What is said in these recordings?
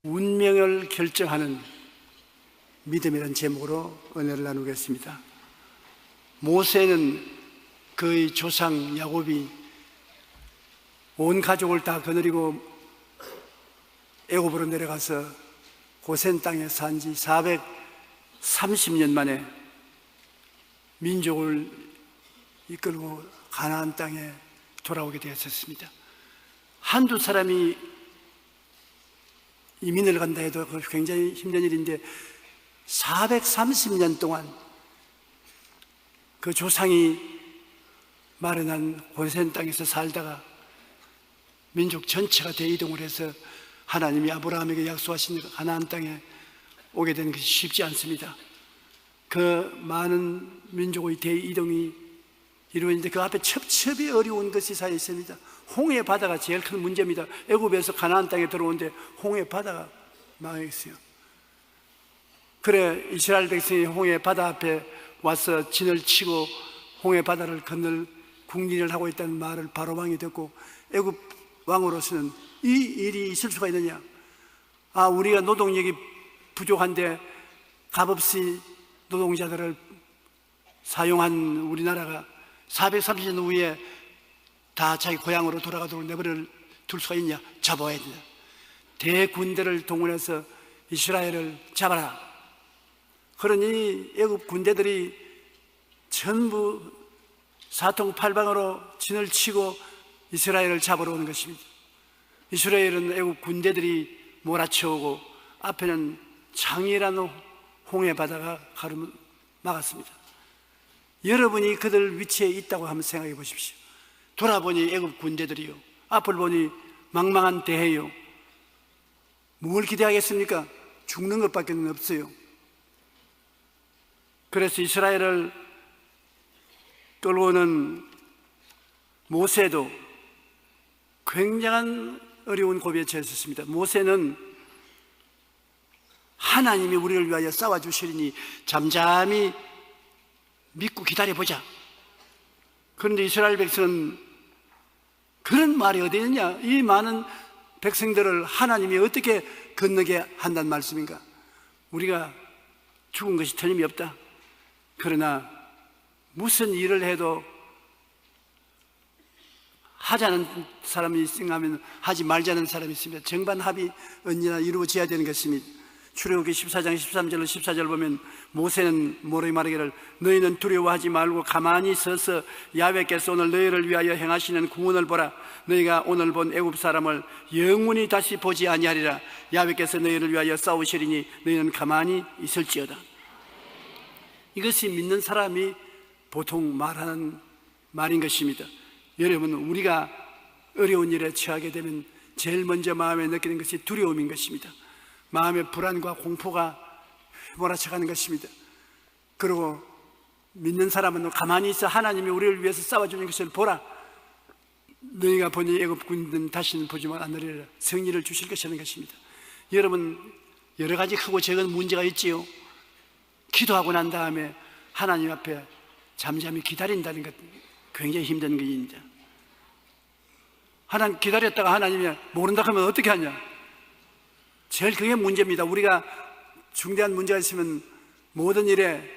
운명을 결정하는 믿음이라는 제목으로 은혜를 나누겠습니다. 모세는 그의 조상 야곱이 온 가족을 다 거느리고 애굽으로 내려가서 고센 땅에 산 지 430년 만에 민족을 이끌고 가나안 땅에 돌아오게 되었습니다. 한두 사람이 이민을 간다 해도 굉장히 힘든 일인데 430년 동안 그 조상이 마련한 고센 땅에서 살다가 민족 전체가 대이동을 해서 하나님이 아브라함에게 약속하신 가나안 땅에 오게 된 것이 쉽지 않습니다. 그 많은 민족의 대이동이 이루어지는데 그 앞에 첩첩이 어려운 것이 쌓여 있습니다. 홍해 바다가 제일 큰 문제입니다. 애굽에서 가나안 땅에 들어오는데 홍해 바다가 망했어요. 그래 이스라엘 백성이 홍해 바다 앞에 와서 진을 치고 홍해 바다를 건널 국리를 하고 있다는 말을 바로왕이 듣고 애굽 왕으로서는 이 일이 있을 수가 있느냐, 우리가 노동력이 부족한데 값없이 노동자들을 사용한 우리나라가 430년 후에 다 자기 고향으로 돌아가도록 내버려 둘 수가 있냐? 잡아야 된다. 대군대를 동원해서 이스라엘을 잡아라. 그러니 애굽 군대들이 전부 사통팔방으로 진을 치고 이스라엘을 잡으러 오는 것입니다. 이스라엘은 애굽 군대들이 몰아쳐오고 앞에는 장이라는 홍해 바다가 가로막았습니다. 여러분이 그들 위치에 있다고 한번 생각해 보십시오. 돌아보니 애굽 군대들이요, 앞을 보니 망망한 대해요. 뭘 기대하겠습니까? 죽는 것밖에 없어요. 그래서 이스라엘을 끌고 오는 모세도 굉장한 어려운 고비에 처했습니다. 모세는 하나님이 우리를 위하여 싸워주시리니 잠잠히 믿고 기다려보자. 그런데 이스라엘 백성은 그런 말이 어디 있느냐? 이 많은 백성들을 하나님이 어떻게 건너게 한다는 말씀인가? 우리가 죽은 것이 틀림이 없다. 그러나 무슨 일을 해도 하자는 사람이 있으면 하지 말자는 사람이 있습니다. 정반합이 언제나 이루어져야 되는 것입니다. 출애굽기 14장 13절로 14절 보면 모세는 모르게 말하기를 너희는 두려워하지 말고 가만히 서서 야훼께서 오늘 너희를 위하여 행하시는 구원을 보라. 너희가 오늘 본 애굽 사람을 영원히 다시 보지 아니하리라. 야훼께서 너희를 위하여 싸우시리니 너희는 가만히 있을지어다. 이것이 믿는 사람이 보통 말하는 말인 것입니다. 여러분, 우리가 어려운 일에 처하게 되면 제일 먼저 마음에 느끼는 것이 두려움인 것입니다. 마음의 불안과 공포가 몰아쳐가는 것입니다. 그리고 믿는 사람은 가만히 있어 하나님이 우리를 위해서 싸워주는 것을 보라. 너희가 보니 애굽 군대는 다시는 보지만 않으리라. 승리를 주실 것이라는 것입니다. 여러분, 여러 가지 크고 작은 문제가 있지요. 기도하고 난 다음에 하나님 앞에 잠잠히 기다린다는 것 굉장히 힘든 것입니다. 하나님 기다렸다가 하나님이 모른다 하면 어떻게 하냐? 제일 그게 문제입니다. 우리가 중대한 문제가 있으면 모든 일에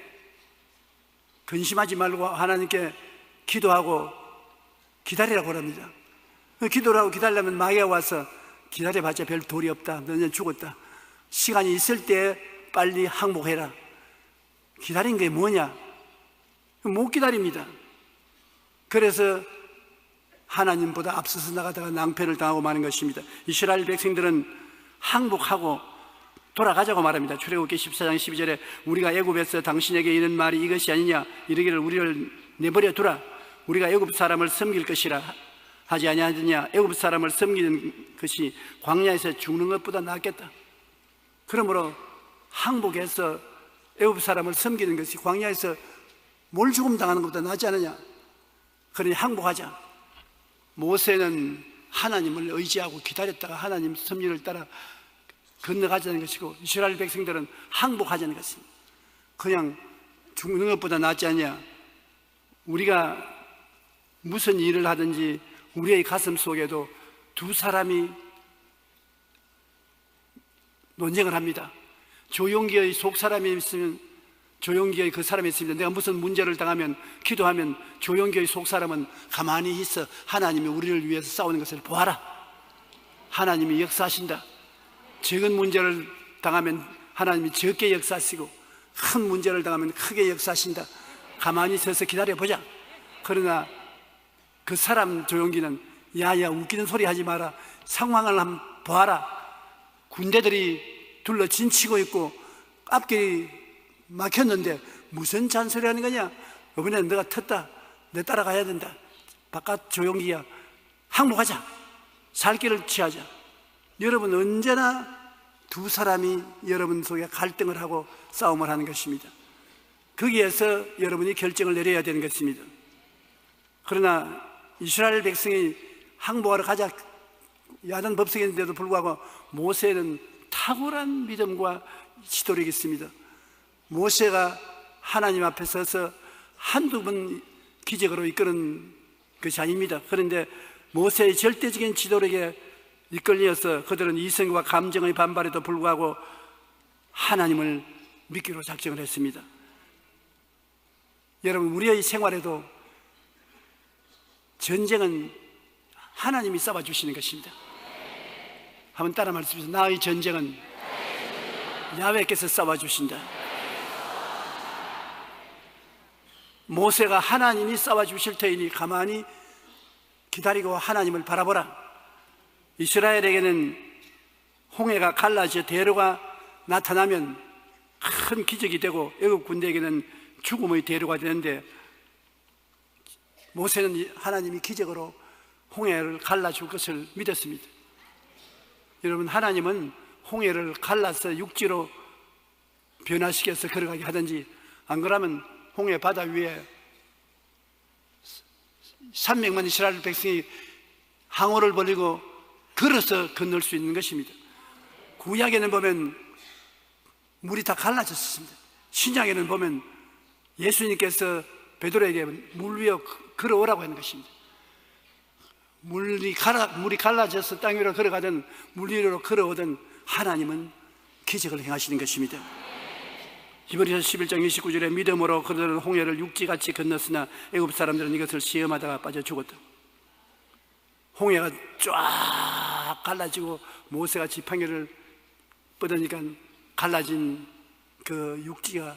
근심하지 말고 하나님께 기도하고 기다리라고 합니다. 기도를 하고 기다리려면 마귀가 와서 기다려봤자 별 도리 없다, 너는 죽었다, 시간이 있을 때 빨리 항복해라. 기다린 게 뭐냐? 못 기다립니다. 그래서 하나님보다 앞서서 나가다가 낭패를 당하고 마는 것입니다. 이스라엘 백성들은 항복하고 돌아가자고 말합니다. 출애굽기 14장 12절에 우리가 애굽에서 당신에게 이런 말이 이것이 아니냐, 이르기를 우리를 내버려 두라. 우리가 애굽 사람을 섬길 것이라 하지 아니하느냐. 애굽 사람을 섬기는 것이 광야에서 죽는 것보다 낫겠다. 그러므로 항복해서 애굽 사람을 섬기는 것이 광야에서 몰 죽음 당하는 것보다 낫지 않느냐. 그러니 항복하자. 모세는 하나님을 의지하고 기다렸다가 하나님 섭리를 따라 건너가자는 것이고, 이스라엘 백성들은 항복하자는 것입니다. 그냥 죽는 것보다 낫지 않냐. 우리가 무슨 일을 하든지 우리의 가슴 속에도 두 사람이 논쟁을 합니다. 조용기의 속 사람이 있으면, 조용기의 그 사람이 있습니다. 내가 무슨 문제를 당하면, 기도하면 조용기의 속 사람은 가만히 있어 하나님이 우리를 위해서 싸우는 것을 보아라. 하나님이 역사하신다. 적은 문제를 당하면 하나님이 적게 역사하시고, 큰 문제를 당하면 크게 역사하신다. 가만히 서서 기다려보자. 그러나 그 사람 조용기는 야야 웃기는 소리 하지 마라. 상황을 한번 보아라. 군대들이 둘러 진치고 있고 앞길이 막혔는데 무슨 잔소리 하는 거냐. 이번에는 내가 텄다. 내 따라가야 된다. 바깥 조용기야. 항복하자. 살 길을 취하자. 여러분, 언제나 두 사람이 여러분 속에 갈등을 하고 싸움을 하는 것입니다. 거기에서 여러분이 결정을 내려야 되는 것입니다. 그러나 이스라엘 백성이 항복하러 가자 야단 법석인데도 불구하고 모세는 탁월한 믿음과 지도력이 있습니다. 모세가 하나님 앞에 서서 한두 번 기적으로 이끄는 것이 아닙니다. 그런데 모세의 절대적인 지도력에 이끌려서 그들은 이성과 감정의 반발에도 불구하고 하나님을 믿기로 작정을 했습니다. 여러분, 우리의 생활에도 전쟁은 하나님이 싸워주시는 것입니다. 한번 따라 말씀하세요. 나의 전쟁은 야훼께서 싸워주신다. 모세가 하나님이 싸워주실 터이니 가만히 기다리고 하나님을 바라보라. 이스라엘에게는 홍해가 갈라져 대로가 나타나면 큰 기적이 되고 애국 군대에게는 죽음의 대로가 되는데, 모세는 하나님이 기적으로 홍해를 갈라줄 것을 믿었습니다. 여러분, 하나님은 홍해를 갈라서 육지로 변화시켜서 걸어가게 하든지, 안 그러면 홍해 바다 위에 300만 이스라엘 백성이 항우를 벌리고 걸어서 건널 수 있는 것입니다. 구약에는 보면 물이 다 갈라졌습니다. 신약에는 보면 예수님께서 베드로에게 물 위에 걸어오라고 하는 것입니다. 물이 갈라져서 땅 위로 걸어가든 물 위로 걸어오든 하나님은 기적을 행하시는 것입니다. 히브리서 11장 29절에 믿음으로 그들은 홍해를 육지같이 건넜으나 애굽 사람들은 이것을 시험하다가 빠져 죽었다. 홍해가 쫙 갈라지고 모세가 지팡이를 뻗으니까 갈라진 그 육지가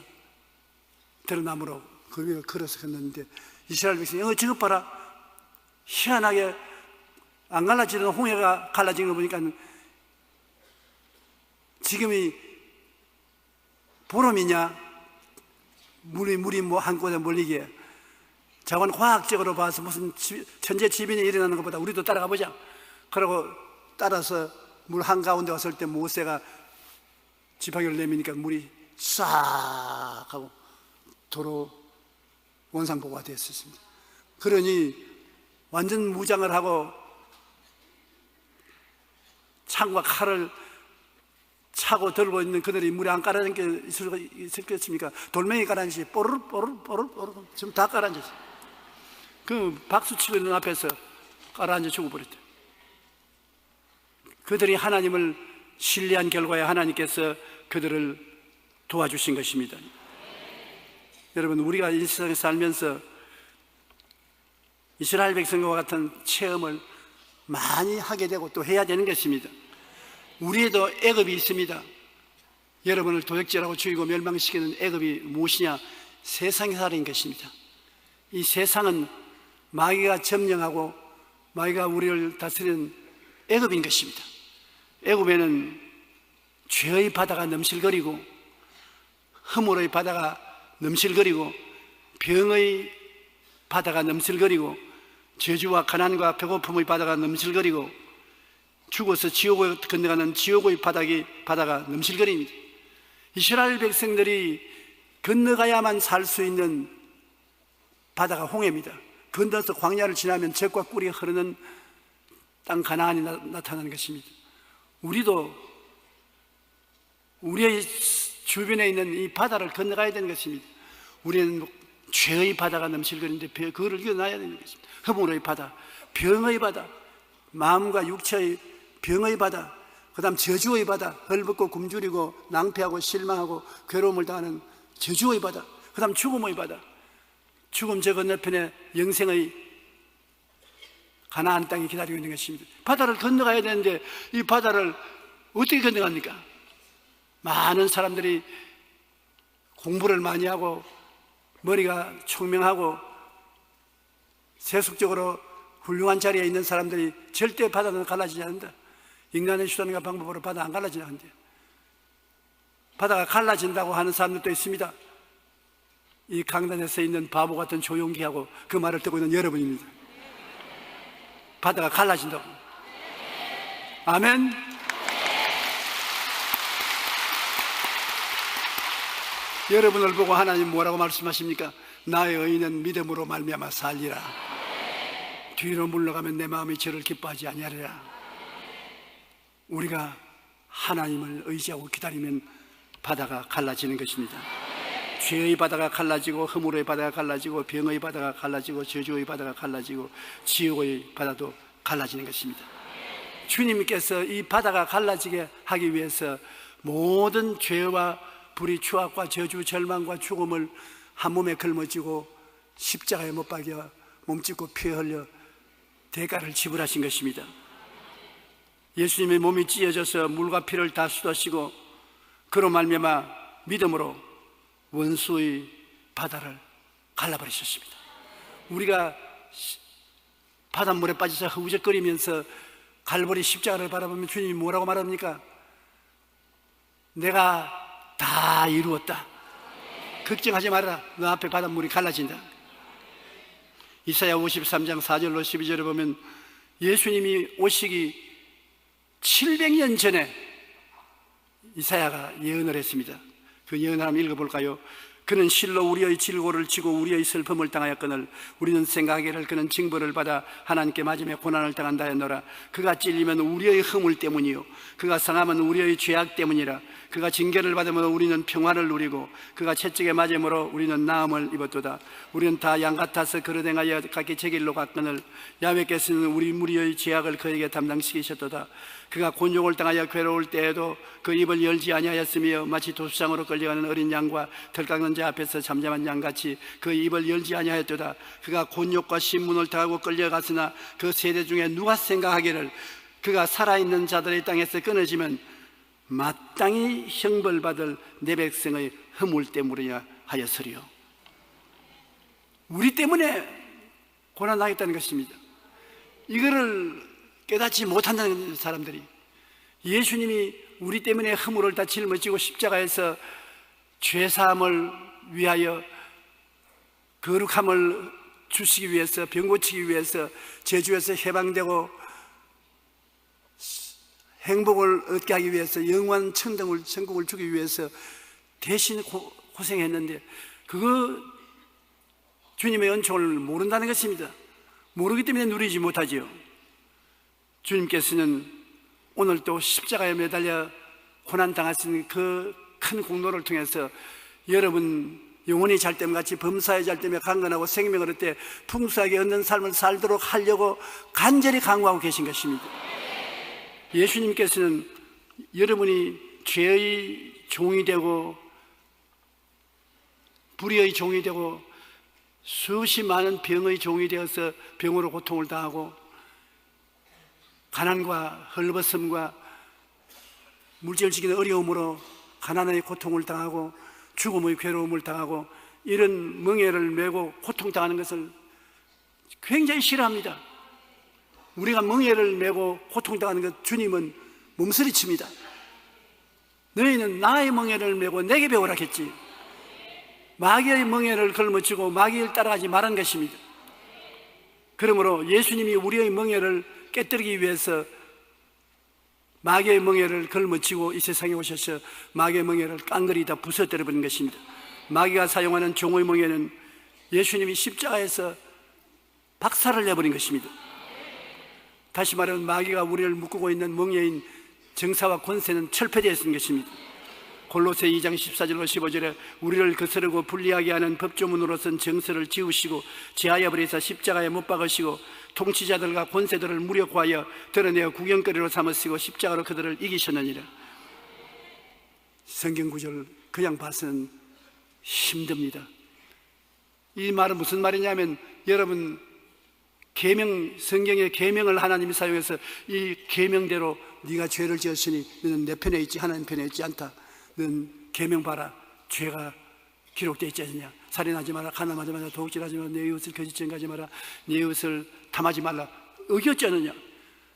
드러나므로 그 위에 걸어서 건넜는데, 이스라엘 백성이 저것 봐라, 희한하게 안 갈라지는 홍해가 갈라진 거 보니까 지금이 보름이냐, 물이 뭐 한 곳에 몰리게. 자원 과학적으로 봐서 무슨 천재 지변이 일어나는 것보다 우리도 따라가 보자. 그러고 따라서 물 한가운데 왔을 때 모세가 지팡이를 내미니까 물이 싹 하고 도로 원상복구가 되었습니다. 그러니 완전 무장을 하고 창과 칼을 차고 들고 있는 그들이 물에 안 깔아앉은 게 있었겠습니까? 돌멩이 깔아앉듯이 뽀르르 지금 다 깔아앉았어요. 그 박수 치고 있는 앞에서 깔아앉아 죽어버렸대. 그들이 하나님을 신뢰한 결과에 하나님께서 그들을 도와주신 것입니다. 여러분, 우리가 이 세상에 살면서 이스라엘 백성과 같은 체험을 많이 하게 되고 또 해야 되는 것입니다. 우리에도 애굽이 있습니다. 여러분을 도적질하고 죽이고 멸망시키는 애굽이 무엇이냐? 세상의 살인 것입니다. 이 세상은 마귀가 점령하고 마귀가 우리를 다스리는 애굽인 것입니다. 애굽에는 죄의 바다가 넘실거리고 허물의 바다가 넘실거리고 병의 바다가 넘실거리고 저주와 가난과 배고픔의 바다가 넘실거리고 죽어서 지옥을 건너가는 지옥의 바다가 넘실거립니다. 이스라엘 백성들이 건너가야만 살 수 있는 바다가 홍해입니다. 건너서 광야를 지나면 젖과 꿀이 흐르는 땅 가나안이 나타나는 것입니다. 우리도 우리의 주변에 있는 이 바다를 건너가야 되는 것입니다. 우리는 죄의 바다가 넘실거리는데 그거를 이겨나야 되는 것입니다. 허물의 바다, 병의 바다, 마음과 육체의 병의 바다, 그 다음 저주의 바다, 헐벗고 굶주리고 낭패하고 실망하고 괴로움을 당하는 저주의 바다, 그 다음 죽음의 바다. 죽음 저 건너편에 영생의 가나안 땅이 기다리고 있는 것입니다. 바다를 건너가야 되는데 이 바다를 어떻게 건너갑니까? 많은 사람들이 공부를 많이 하고 머리가 총명하고 세속적으로 훌륭한 자리에 있는 사람들이 절대 바다는 갈라지지 않는다. 인간의 수단과 방법으로 바다 안 갈라지지 않는다. 바다가 갈라진다고 하는 사람들도 있습니다. 이 강단에 서 있는 바보 같은 조용기하고 그 말을 듣고 있는 여러분입니다. 바다가 갈라진다고. 아멘. 여러분을 보고 하나님 뭐라고 말씀하십니까? 나의 의인은 믿음으로 말미암아 살리라. 뒤로 물러가면 내 마음이 저를 기뻐하지 아니하리라. 우리가 하나님을 의지하고 기다리면 바다가 갈라지는 것입니다. 죄의 바다가 갈라지고 허물의 바다가 갈라지고 병의 바다가 갈라지고 저주의 바다가 갈라지고 지옥의 바다도 갈라지는 것입니다. 주님께서 이 바다가 갈라지게 하기 위해서 모든 죄와 불의, 추악과 저주, 절망과 죽음을 한 몸에 걸머쥐고 십자가에 못 박여 몸짓고 피 흘려 대가를 지불하신 것입니다. 예수님의 몸이 찢어져서 물과 피를 다 쏟으시고 그로 말미암아 믿음으로 원수의 바다를 갈라버리셨습니다. 우리가 바닷물에 빠져서 허우적거리면서 갈보리 십자가를 바라보면 주님이 뭐라고 말합니까? 내가 다 이루었다. 걱정하지 말아라. 너 앞에 바닷물이 갈라진다. 이사야 53장 4절로 12절에 보면 예수님이 오시기 700년 전에 이사야가 예언을 했습니다. 그 예언을 한번 읽어볼까요? 그는 실로 우리의 질고를 지고 우리의 슬픔을 당하였거늘 우리는 생각하기를 그는 징벌을 받아 하나님께 맞으며 고난을 당한다 했노라. 그가 찔리면 우리의 허물 때문이요 그가 상하면 우리의 죄악 때문이라. 그가 징계를 받으므로 우리는 평화를 누리고 그가 채찍에 맞음으로 우리는 나음을 입었도다. 우리는 다 양 같아서 그릇 행하여 각기 제 길로 갔거늘 야훼께서는 우리 무리의 죄악을 그에게 담당시키셨도다. 그가 곤욕을 당하여 괴로울 때에도 그 입을 열지 아니하였으며 마치 도수장으로 끌려가는 어린 양과 털 깎는 자 앞에서 잠잠한 양같이 그 입을 열지 아니하였도다. 그가 곤욕과 신문을 당하고 끌려갔으나 그 세대 중에 누가 생각하기를 그가 살아있는 자들의 땅에서 끊어지면 마땅히 형벌받을 내 백성의 허물 때문이야 하였으리요. 우리 때문에 고난당했다는 것입니다. 이거를 깨닫지 못한다는 사람들이, 예수님이 우리 때문에 허물을 다 짊어지고 십자가에서 죄사함을 위하여 거룩함을 주시기 위해서, 병 고치기 위해서, 저주에서 해방되고 행복을 얻게 하기 위해서, 영원 천국을 주기 위해서 대신 고생했는데 그거 주님의 은총을 모른다는 것입니다. 모르기 때문에 누리지 못하지요. 주님께서는 오늘 또 십자가에 매달려 고난당하신 그 큰 공로를 통해서 여러분 영혼이 잘됨같이 범사에 잘되며 강건하고 생명을 얻되 풍성하게 얻는 삶을 살도록 하려고 간절히 강구하고 계신 것입니다. 예수님께서는 여러분이 죄의 종이 되고 불의의 종이 되고 수없이 많은 병의 종이 되어서 병으로 고통을 당하고 가난과 헐벗음과 물질을 지키는 어려움으로 가난의 고통을 당하고 죽음의 괴로움을 당하고 이런 멍에를 메고 고통당하는 것을 굉장히 싫어합니다. 우리가 멍에를 메고 고통당하는 것 주님은 몸서리칩니다. 너희는 나의 멍에를 메고 내게 배우라 했지, 마귀의 멍에를 걸머쥐고 마귀를 따라가지 말한 것입니다. 그러므로 예수님이 우리의 멍에를 깨뜨리기 위해서 마귀의 멍에를 걸머쥐고 이 세상에 오셔서 마귀의 멍에를 깡그리 다 부서뜨려버린 것입니다. 마귀가 사용하는 종의 멍에는 예수님이 십자가에서 박살을 내버린 것입니다. 다시 말하면 마귀가 우리를 묶고 있는 멍에인 정사와 권세는 철폐되었는 것입니다. 골로새 2장 14절로 15절에 우리를 거스르고 불리하게 하는 법조문으로선 정서를 지우시고 제하여 버리사 십자가에 못 박으시고 통치자들과 권세들을 무력화하여 드러내어 구경거리로 삼으시고 십자가로 그들을 이기셨느니라. 성경 구절 그냥 봐서는 힘듭니다. 이 말은 무슨 말이냐면, 여러분 성경의 계명을 하나님이 사용해서 이 계명대로 네가 죄를 지었으니 너는 내 편에 있지 하나님 편에 있지 않다. 너는 계명 봐라. 죄가 기록되어 있지 않느냐. 살인하지 마라, 간음하지 마라, 도둑질하지 마라, 내 이웃을 거짓 증거하지 마라, 내 이웃을 탐하지 말라. 어겼지 않느냐.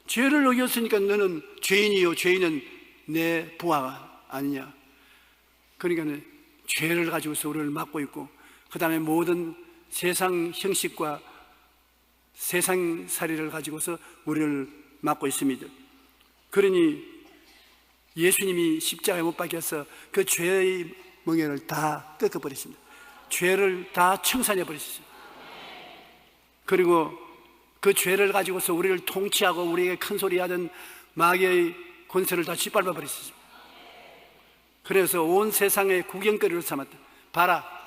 죄를 어겼으니까 너는 죄인이요, 죄인은 내 부하가 아니냐. 그러니까 죄를 가지고서 우리를 막고 있고, 그 다음에 모든 세상 형식과 세상살이를 가지고서 우리를 막고 있습니다. 그러니 예수님이 십자가에 못 박혀서 그 죄의 멍에를 다 꺾어버리십니다. 죄를 다 청산해 버리셨습니다. 그리고 그 죄를 가지고서 우리를 통치하고 우리에게 큰소리 하던 마귀의 권세를 다 짓밟아 버리셨습니다. 그래서 온 세상의 구경거리로 삼았다. 봐라,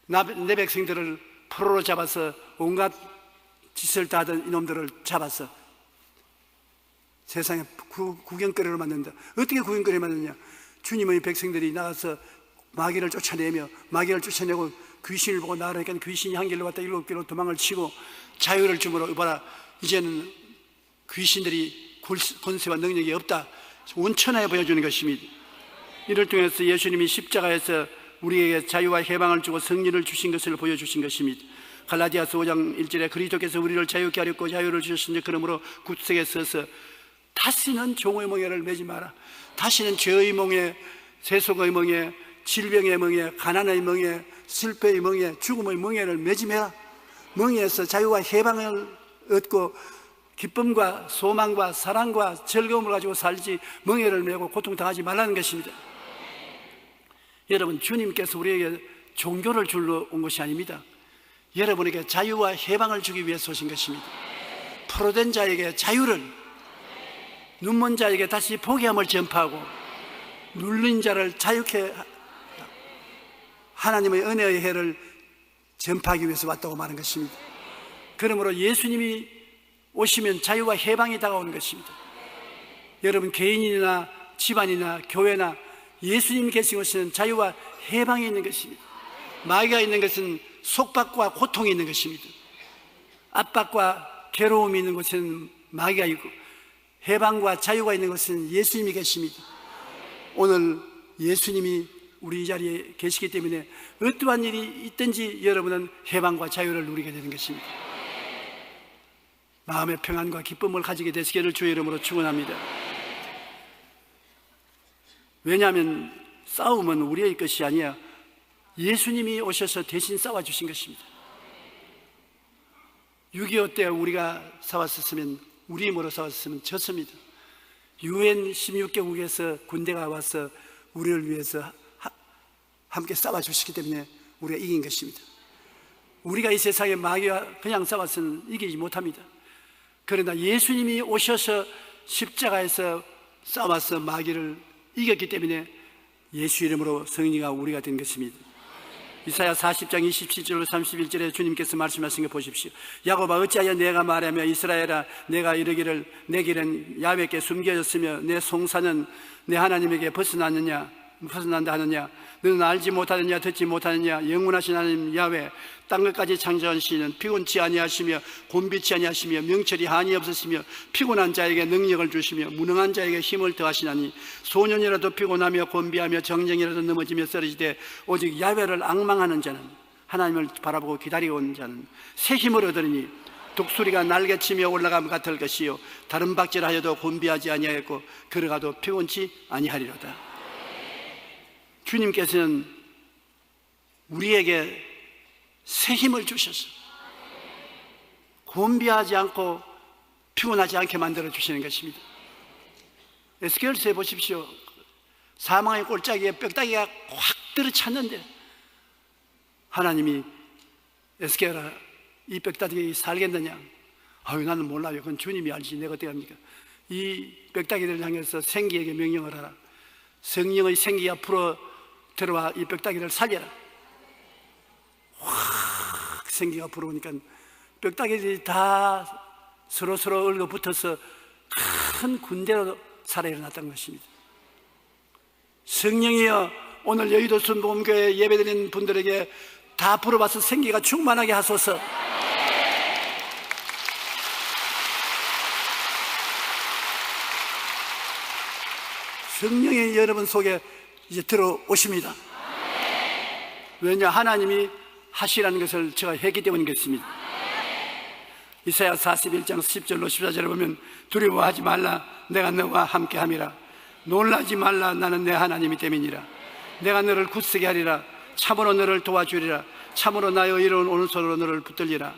내 백성들을 포로로 잡아서 온갖 짓을 다 하던 이놈들을 잡아서 세상에 구경거리로 만든다. 어떻게 구경거리로 만드냐? 주님의 백성들이 나가서 마귀를 쫓아내며, 마귀를 쫓아내고 귀신을 보고 나가니까 귀신이 한 길로 왔다 일곱 길로 도망을 치고 자유를 주므로, 봐라, 이제는 귀신들이 권세와 능력이 없다. 온천하에 보여주는 것입니다. 이를 통해서 예수님이 십자가에서 우리에게 자유와 해방을 주고 승리를 주신 것을 보여주신 것입니다. 갈라디아서 5장 1절에 그리스도께서 우리를 자유케 하려고 자유를 주셨으니 그러므로 구석에 서서 다시는 종의 멍에를 매지 마라. 다시는 죄의 멍에, 세속의 멍에, 질병의 멍에, 가난의 멍에, 실패의 멍에, 죽음의 멍에를 매지 마라. 멍에에서 자유와 해방을 얻고 기쁨과 소망과 사랑과 즐거움을 가지고 살지, 멍에를 메고 고통당하지 말라는 것입니다. 여러분, 주님께서 우리에게 종교를 주러 온 것이 아닙니다. 여러분에게 자유와 해방을 주기 위해서 오신 것입니다. 포로된 자에게 자유를, 눈먼 자에게 다시 포기함을 전파하고 눌린 자를 자유케 하나님의 은혜의 해를 전파하기 위해서 왔다고 말하는 것입니다. 그러므로 예수님이 오시면 자유와 해방이 다가오는 것입니다. 여러분, 개인이나 집안이나 교회나 예수님이 계신 곳에는 자유와 해방이 있는 것입니다. 마귀가 있는 것은 속박과 고통이 있는 것입니다. 압박과 괴로움이 있는 곳에는 마귀가 있고, 해방과 자유가 있는 것은 예수님이 계십니다. 오늘 예수님이 우리 이 자리에 계시기 때문에 어떠한 일이 있든지 여러분은 해방과 자유를 누리게 되는 것입니다. 마음의 평안과 기쁨을 가지게 되시기를 주의 이름으로 축원합니다. 왜냐하면 싸움은 우리의 것이 아니야 예수님이 오셔서 대신 싸워주신 것입니다. 6.25 때 우리가 싸웠었으면, 우리 힘으로 싸웠으면 졌습니다. UN 16개국에서 군대가 와서 우리를 위해서 함께 싸워주시기 때문에 우리가 이긴 것입니다. 우리가 이 세상에 마귀와 그냥 싸워서는 이기지 못합니다. 그러나 예수님이 오셔서 십자가에서 싸워서 마귀를 이겼기 때문에 예수 이름으로 승리가 우리가 된 것입니다. 이사야 40장 27절 31절에 주님께서 말씀하신 거 보십시오. 야곱아, 어찌하여 내가 말하며 이스라엘아, 내가 이르기를 내 길은 야훼께 숨겨졌으며 내 송사는 내 하나님에게 벗어난다 하느냐. 너는 알지 못하느냐, 듣지 못하느냐. 영원하신 하나님 야훼, 땅끝까지 창조하시는 피곤치 아니하시며 곤비치 아니하시며 명철이 한이 없으시며 피곤한 자에게 능력을 주시며 무능한 자에게 힘을 더하시나니 소년이라도 피곤하며 곤비하며 정령이라도 넘어지며 쓰러지되 오직 야훼를 앙망하는 자는, 하나님을 바라보고 기다리고 온 자는 새 힘을 얻으리니 독수리가 날개치며 올라감 같을 것이요 다른 박질하여도 곤비하지 아니하였고 걸어가도 피곤치 아니하리로다. 주님께서는 우리에게 새 힘을 주셔서 곤비하지 않고 피곤하지 않게 만들어 주시는 것입니다. 에스겔서에 보십시오. 사망의 골짜기에 뼈다귀가 확 들어찼는데 하나님이 에스겔아, 이 뼈다귀 살겠느냐? 아유, 나는 몰라요. 그건 주님이 알지. 내가 어떻게 합니까? 이 뼈다귀를 향해서 생기에게 명령을 하라. 성령의 생기가 불어 들어와 이 뼈다귀를 살려라. 확 생기가 불어오니까 뼈다귀들이 다 서로 얼거붙어서 큰 군대로 살아 일어났던 것입니다. 성령이여, 오늘 여의도 순복음교회 예배드리는 분들에게 다 불어봐서 생기가 충만하게 하소서. 성령이 여러분 속에 이제 들어오십니다. 왜냐? 하나님이 하시라는 것을 제가 했기 때문이겠습니다. 이사야 41장 10절로 14절을 보면 두려워하지 말라, 내가 너와 함께함이라. 놀라지 말라, 나는 내 하나님이 됨이니라. 내가 너를 굳세게 하리라. 참으로 너를 도와주리라. 참으로 나의 이로운 오른손으로 너를 붙들리라.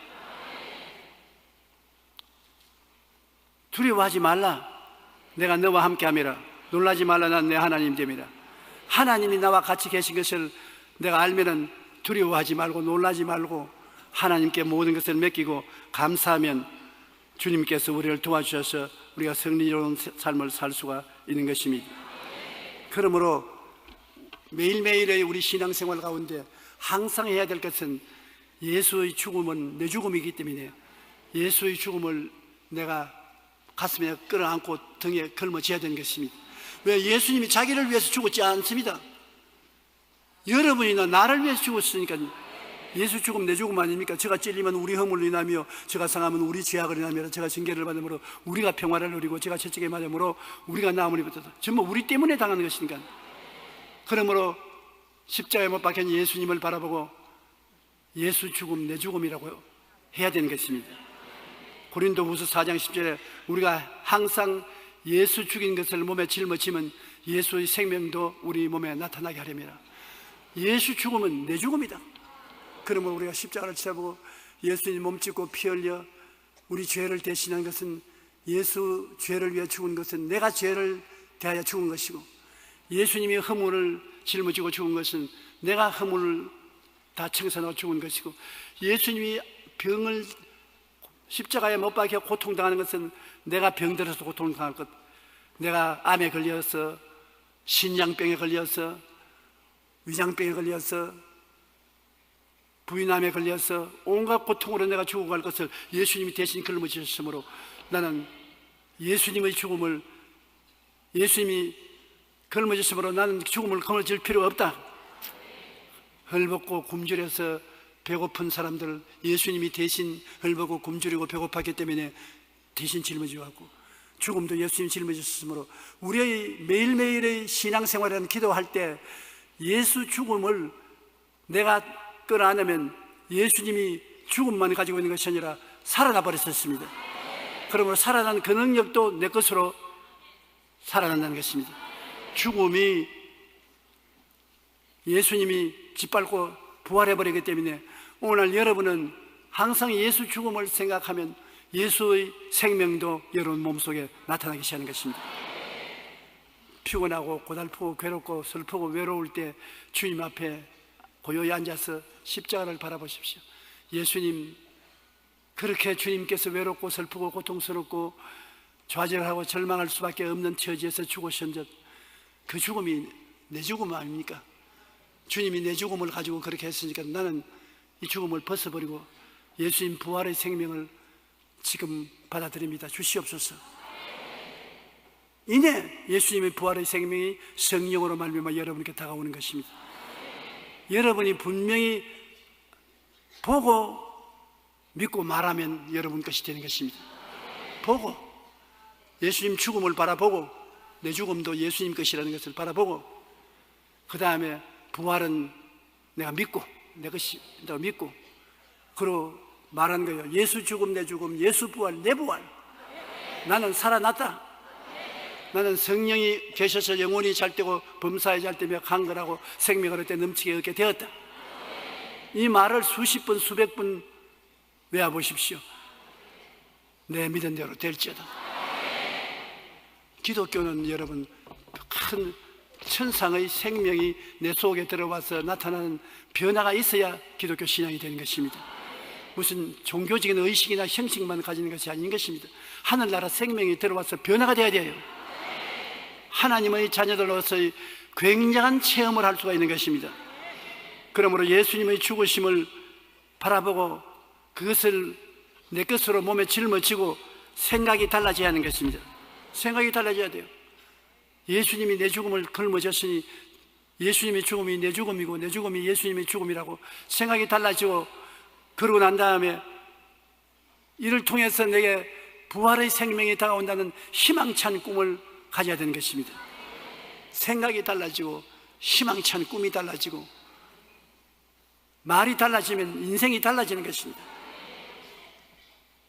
두려워하지 말라, 내가 너와 함께함이라. 놀라지 말라, 나는 내 하나님 됨이라. 하나님이 나와 같이 계신 것을 내가 알면은 두려워하지 말고 놀라지 말고 하나님께 모든 것을 맡기고 감사하면 주님께서 우리를 도와주셔서 우리가 승리로운 삶을 살 수가 있는 것입니다. 그러므로 매일매일의 우리 신앙생활 가운데 항상 해야 될 것은 예수의 죽음은 내 죽음이기 때문에 예수의 죽음을 내가 가슴에 끌어안고 등에 걸머쥐어야 되는 것입니다. 왜? 예수님이 자기를 위해서 죽었지 않습니다. 여러분이나 나를 위해서 죽었으니까. 예수 죽음 내 죽음 아닙니까? 제가 찔리면 우리 허물로 인하며, 제가 상하면 우리 죄악을 인하며, 제가 징계를 받음으로 우리가 평화를 누리고, 제가 채찍에 맞음으로 우리가 나음을 입었다. 전부 우리 때문에 당하는 것이니까. 그러므로 십자가에 못 박힌 예수님을 바라보고 예수 죽음 내 죽음이라고 해야 되는 것입니다. 고린도후서 4장 10절에 우리가 항상 예수 죽인 것을 몸에 짊어지면 예수의 생명도 우리 몸에 나타나게 하렵니다. 예수 죽음은 내 죽음이다. 그러므로 우리가 십자가를 쳐보고 예수님 몸짓고 피 흘려 우리 죄를 대신한 것은, 예수 죄를 위해 죽은 것은 내가 죄를 대하여 죽은 것이고, 예수님이 허물을 짊어지고 죽은 것은 내가 허물을 다 청산하고 죽은 것이고, 예수님이 병을 십자가에 못 박혀 고통당하는 것은 내가 병들어서 고통당할 것, 내가 암에 걸려서, 신장병에 걸려서, 위장병에 걸려서, 부인암에 걸려서 온갖 고통으로 내가 죽어갈 것을 예수님이 대신 걸머지셨으므로 나는 예수님의 죽음을, 예수님이 걸머지셨으므로 나는 죽음을 걸머질 필요가 없다. 헐벗고 굶주려서 배고픈 사람들 예수님이 대신 헐벗고 굶주리고 배고팠기 때문에 대신 짊어지고, 죽음도 예수님이 짊어지셨으므로 우리의 매일매일의 신앙생활이라는 기도할 때 예수 죽음을 내가 끌어안으면 예수님이 죽음만 가지고 있는 것이 아니라 살아나 버렸었습니다. 그러므로 살아난 그 능력도 내 것으로 살아난다는 것입니다. 죽음이 예수님이 짓밟고 부활해버리기 때문에 오늘 여러분은 항상 예수 죽음을 생각하면 예수의 생명도 여러분 몸속에 나타나기 시작하는 것입니다. 피곤하고 고달프고 괴롭고 슬프고 외로울 때 주님 앞에 고요히 앉아서 십자가를 바라보십시오. 예수님, 그렇게 주님께서 외롭고 슬프고 고통스럽고 좌절하고 절망할 수밖에 없는 처지에서 죽으신 그 죽음이 내 죽음 아닙니까? 주님이 내 죽음을 가지고 그렇게 했으니까 나는 이 죽음을 벗어버리고 예수님 부활의 생명을 지금 받아들입니다. 주시옵소서. 이내 예수님의 부활의 생명이 성령으로 말미암아 여러분께 다가오는 것입니다. 여러분이 분명히 보고 믿고 말하면 여러분 것이 되는 것입니다. 보고, 예수님 죽음을 바라보고 내 죽음도 예수님 것이라는 것을 바라보고, 그 다음에 부활은 내가 믿고 내 것이 내가 믿고, 그러고 말하는 거예요. 예수 죽음 내 죽음, 예수 부활 내 부활. 나는 살아났다. 나는 성령이 계셔서 영혼이 잘 되고 범사에 잘 되며 강건하고 생명을 얻게 넘치게 얻게 되었다. 이 말을 수십 번 수백 번 외워보십시오. 내 믿은 대로 될지어다. 기독교는 여러분 큰 천상의 생명이 내 속에 들어와서 나타나는 변화가 있어야 기독교 신앙이 되는 것입니다. 무슨 종교적인 의식이나 형식만 가지는 것이 아닌 것입니다. 하늘나라 생명이 들어와서 변화가 되어야 돼요. 하나님의 자녀들로서의 굉장한 체험을 할 수가 있는 것입니다. 그러므로 예수님의 죽으심을 바라보고 그것을 내 것으로 몸에 짊어지고 생각이 달라져야 하는 것입니다. 생각이 달라져야 돼요. 예수님이 내 죽음을 걸머졌으니 예수님의 죽음이 내 죽음이고 내 죽음이 예수님의 죽음이라고 생각이 달라지고, 그러고 난 다음에 이를 통해서 내게 부활의 생명이 다가온다는 희망찬 꿈을 가져야 되는 것입니다. 생각이 달라지고 희망찬 꿈이 달라지고 말이 달라지면 인생이 달라지는 것입니다.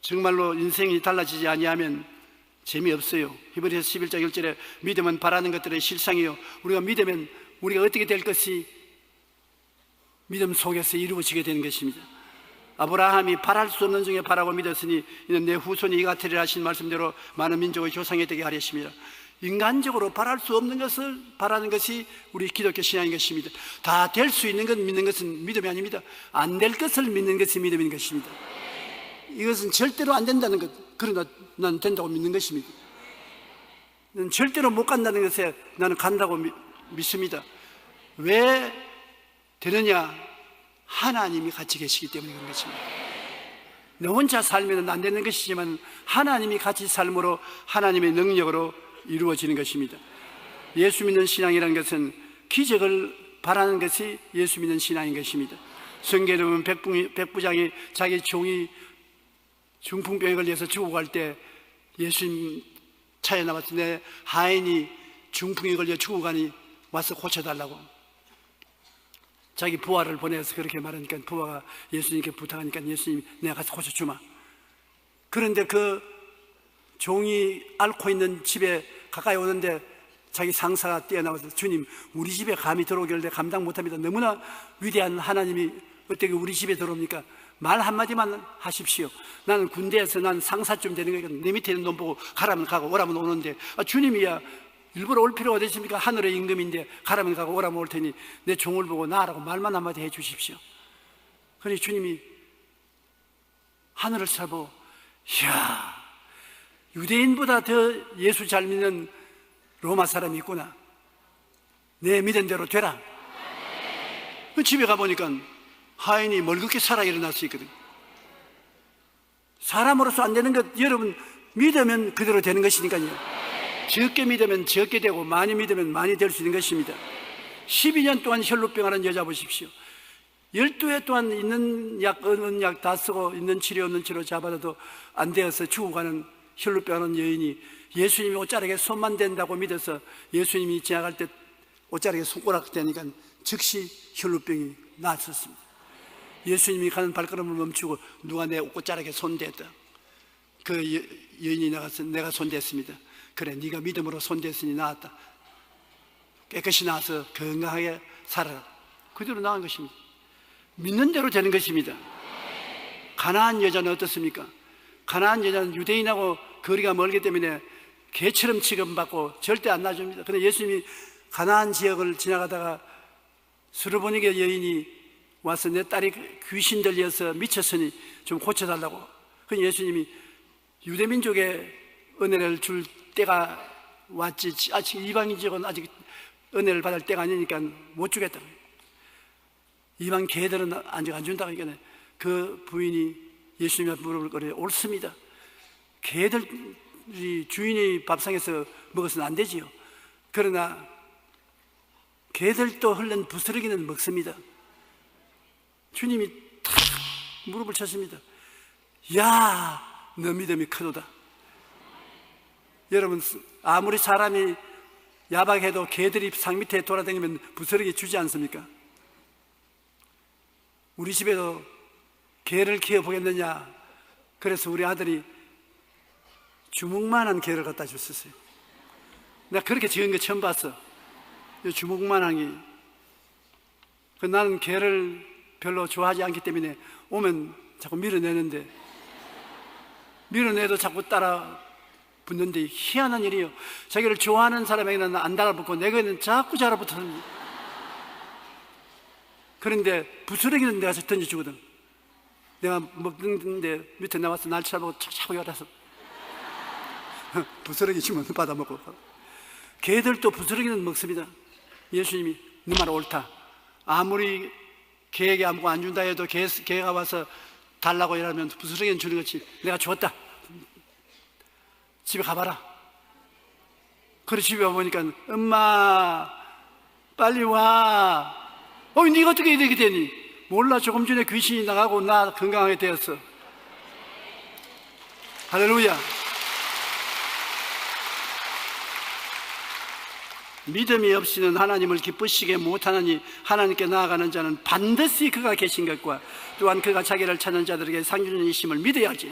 정말로 인생이 달라지지 아니하면 재미없어요. 히브리서 11장 1절에 믿음은 바라는 것들의 실상이요, 우리가 믿으면 우리가 어떻게 될 것이 믿음 속에서 이루어지게 되는 것입니다. 아브라함이 바랄 수 없는 중에 바라고 믿었으니 이는 내 후손이 이가 되리라 하신 말씀대로 많은 민족의 조상이 되게 하렸습니다. 인간적으로 바랄 수 없는 것을 바라는 것이 우리 기독교 신앙인 것입니다. 다 될 수 있는 것 믿는 것은 믿음이 아닙니다. 안 될 것을 믿는 것이 믿음인 것입니다. 이것은 절대로 안 된다는 것, 그러나 나는 된다고 믿는 것입니다. 나는 절대로 못 간다는 것에 나는 간다고 믿습니다. 왜 되느냐? 하나님이 같이 계시기 때문에 그런 것입니다. 너 혼자 살면 안 되는 것이지만 하나님이 같이 삶으로 하나님의 능력으로 이루어지는 것입니다. 예수 믿는 신앙이라는 것은 기적을 바라는 것이 예수 믿는 신앙인 것입니다. 성경에 보면 백부장이 자기 종이 중풍병에 걸려서 죽어갈 때 예수님 차에 나와서 내 하인이 중풍에 걸려 죽어가니 와서 고쳐달라고 자기 부하를 보내서 그렇게 말하니까 부하가 예수님께 부탁하니까 예수님 내가 가서 고쳐주마. 그런데 그 종이 앓고 있는 집에 가까이 오는데 자기 상사가 뛰어나와서 주님 우리 집에 감히 들어오길래 감당 못합니다. 너무나 위대한 하나님이 어떻게 우리 집에 들어옵니까? 말 한마디만 하십시오. 나는 군대에서 난 상사쯤 되는 거니까 내 밑에 있는 놈 보고 가라면 가고 오라면 오는데 주님이야 일부러 올 필요가 되십니까? 하늘의 임금인데 가라면 가고 오라면 올 테니 내 종을 보고 나라고 말만 한마디 해 주십시오. 그러니 주님이 하늘을 쳐다보고 이야 유대인보다 더 예수 잘 믿는 로마 사람이 있구나. 내 믿은 대로 되라. 그 집에 가보니까 하인이 멀겋게 살아 일어날 수 있거든. 사람으로서 안 되는 것 여러분 믿으면 그대로 되는 것이니까요. 적게 믿으면 적게 되고 많이 믿으면 많이 될 수 있는 것입니다. 12년 동안 혈루병하는 여자 보십시오. 12해 동안 있는 약 없는 약 다 쓰고 있는 치료 없는 치료 잡아도 안 되어서 죽어가는 혈루병하는 여인이 예수님이 옷자락에 손만 댄다고 믿어서 예수님이 지나갈 때 옷자락에 손가락 대니까 즉시 혈루병이 나았었습니다. 예수님이 가는 발걸음을 멈추고 누가 내 옷자락에 손댔다. 그 여인이 나가서 내가 손댔습니다. 그래 네가 믿음으로 손댔으니 나았다. 깨끗이 나와서 건강하게 살아라. 그대로 나은 것입니다. 믿는 대로 되는 것입니다. 가나안 여자는 어떻습니까? 가나안 여자는 유대인하고 거리가 멀기 때문에 개처럼 취급받고 절대 안 놔줍니다. 그런데 예수님이 가나안 지역을 지나가다가 수르보니게 여인이 와서 내 딸이 귀신 들려서 미쳤으니 좀 고쳐달라고. 그러니 예수님이 유대민족의 은혜를 줄 때가 왔지 아직 이방 지역은 아직 은혜를 받을 때가 아니니까 못 주겠다. 이방 개들은 아직 안 준다고 하니까 그 부인이 예수님 앞에 물어볼 거래. 옳습니다. 개들이 주인의 밥상에서 먹어서는 안 되지요. 그러나 개들도 흘린 부스러기는 먹습니다. 주님이 탁 무릎을 쳤습니다. 야, 너 믿음이 크도다. 여러분 아무리 사람이 야박해도 개들이 상 밑에 돌아다니면 부스러기 주지 않습니까? 우리 집에도 개를 키워보겠느냐. 그래서 우리 아들이 주먹만한 개를 갖다 줬었어요. 내가 그렇게 적은 거 처음 봤어. 주먹만한 게. 나는 개를 별로 좋아하지 않기 때문에 오면 자꾸 밀어내는데 밀어내도 자꾸 따라 붙는데 희한한 일이에요. 자기를 좋아하는 사람에게는 안 달라붙고 내게는 자꾸 달라붙어요. 그런데 부스러기는 내가 던져주거든. 내가 먹는데 밑에 나와서 날 쳐다보고 차고 열어서 부스러기 주면 받아먹고. 개들도 부스러기는 먹습니다. 예수님이 네 말 옳다. 아무리 개에게 아무것도 안 준다 해도 개가 와서 달라고 이러면 부스러기는 주는 것이 내가 주었다. 집에 가봐라. 그래 집에 와보니까 엄마 빨리 와. 네가 어떻게 이렇게 되니? 몰라, 조금 전에 귀신이 나가고 나 건강하게 되었어. 할렐루야. 믿음이 없이는 하나님을 기쁘시게 못하느니 하나님께 나아가는 자는 반드시 그가 계신 것과 또한 그가 자기를 찾는 자들에게 상 주는 이심을 믿어야지.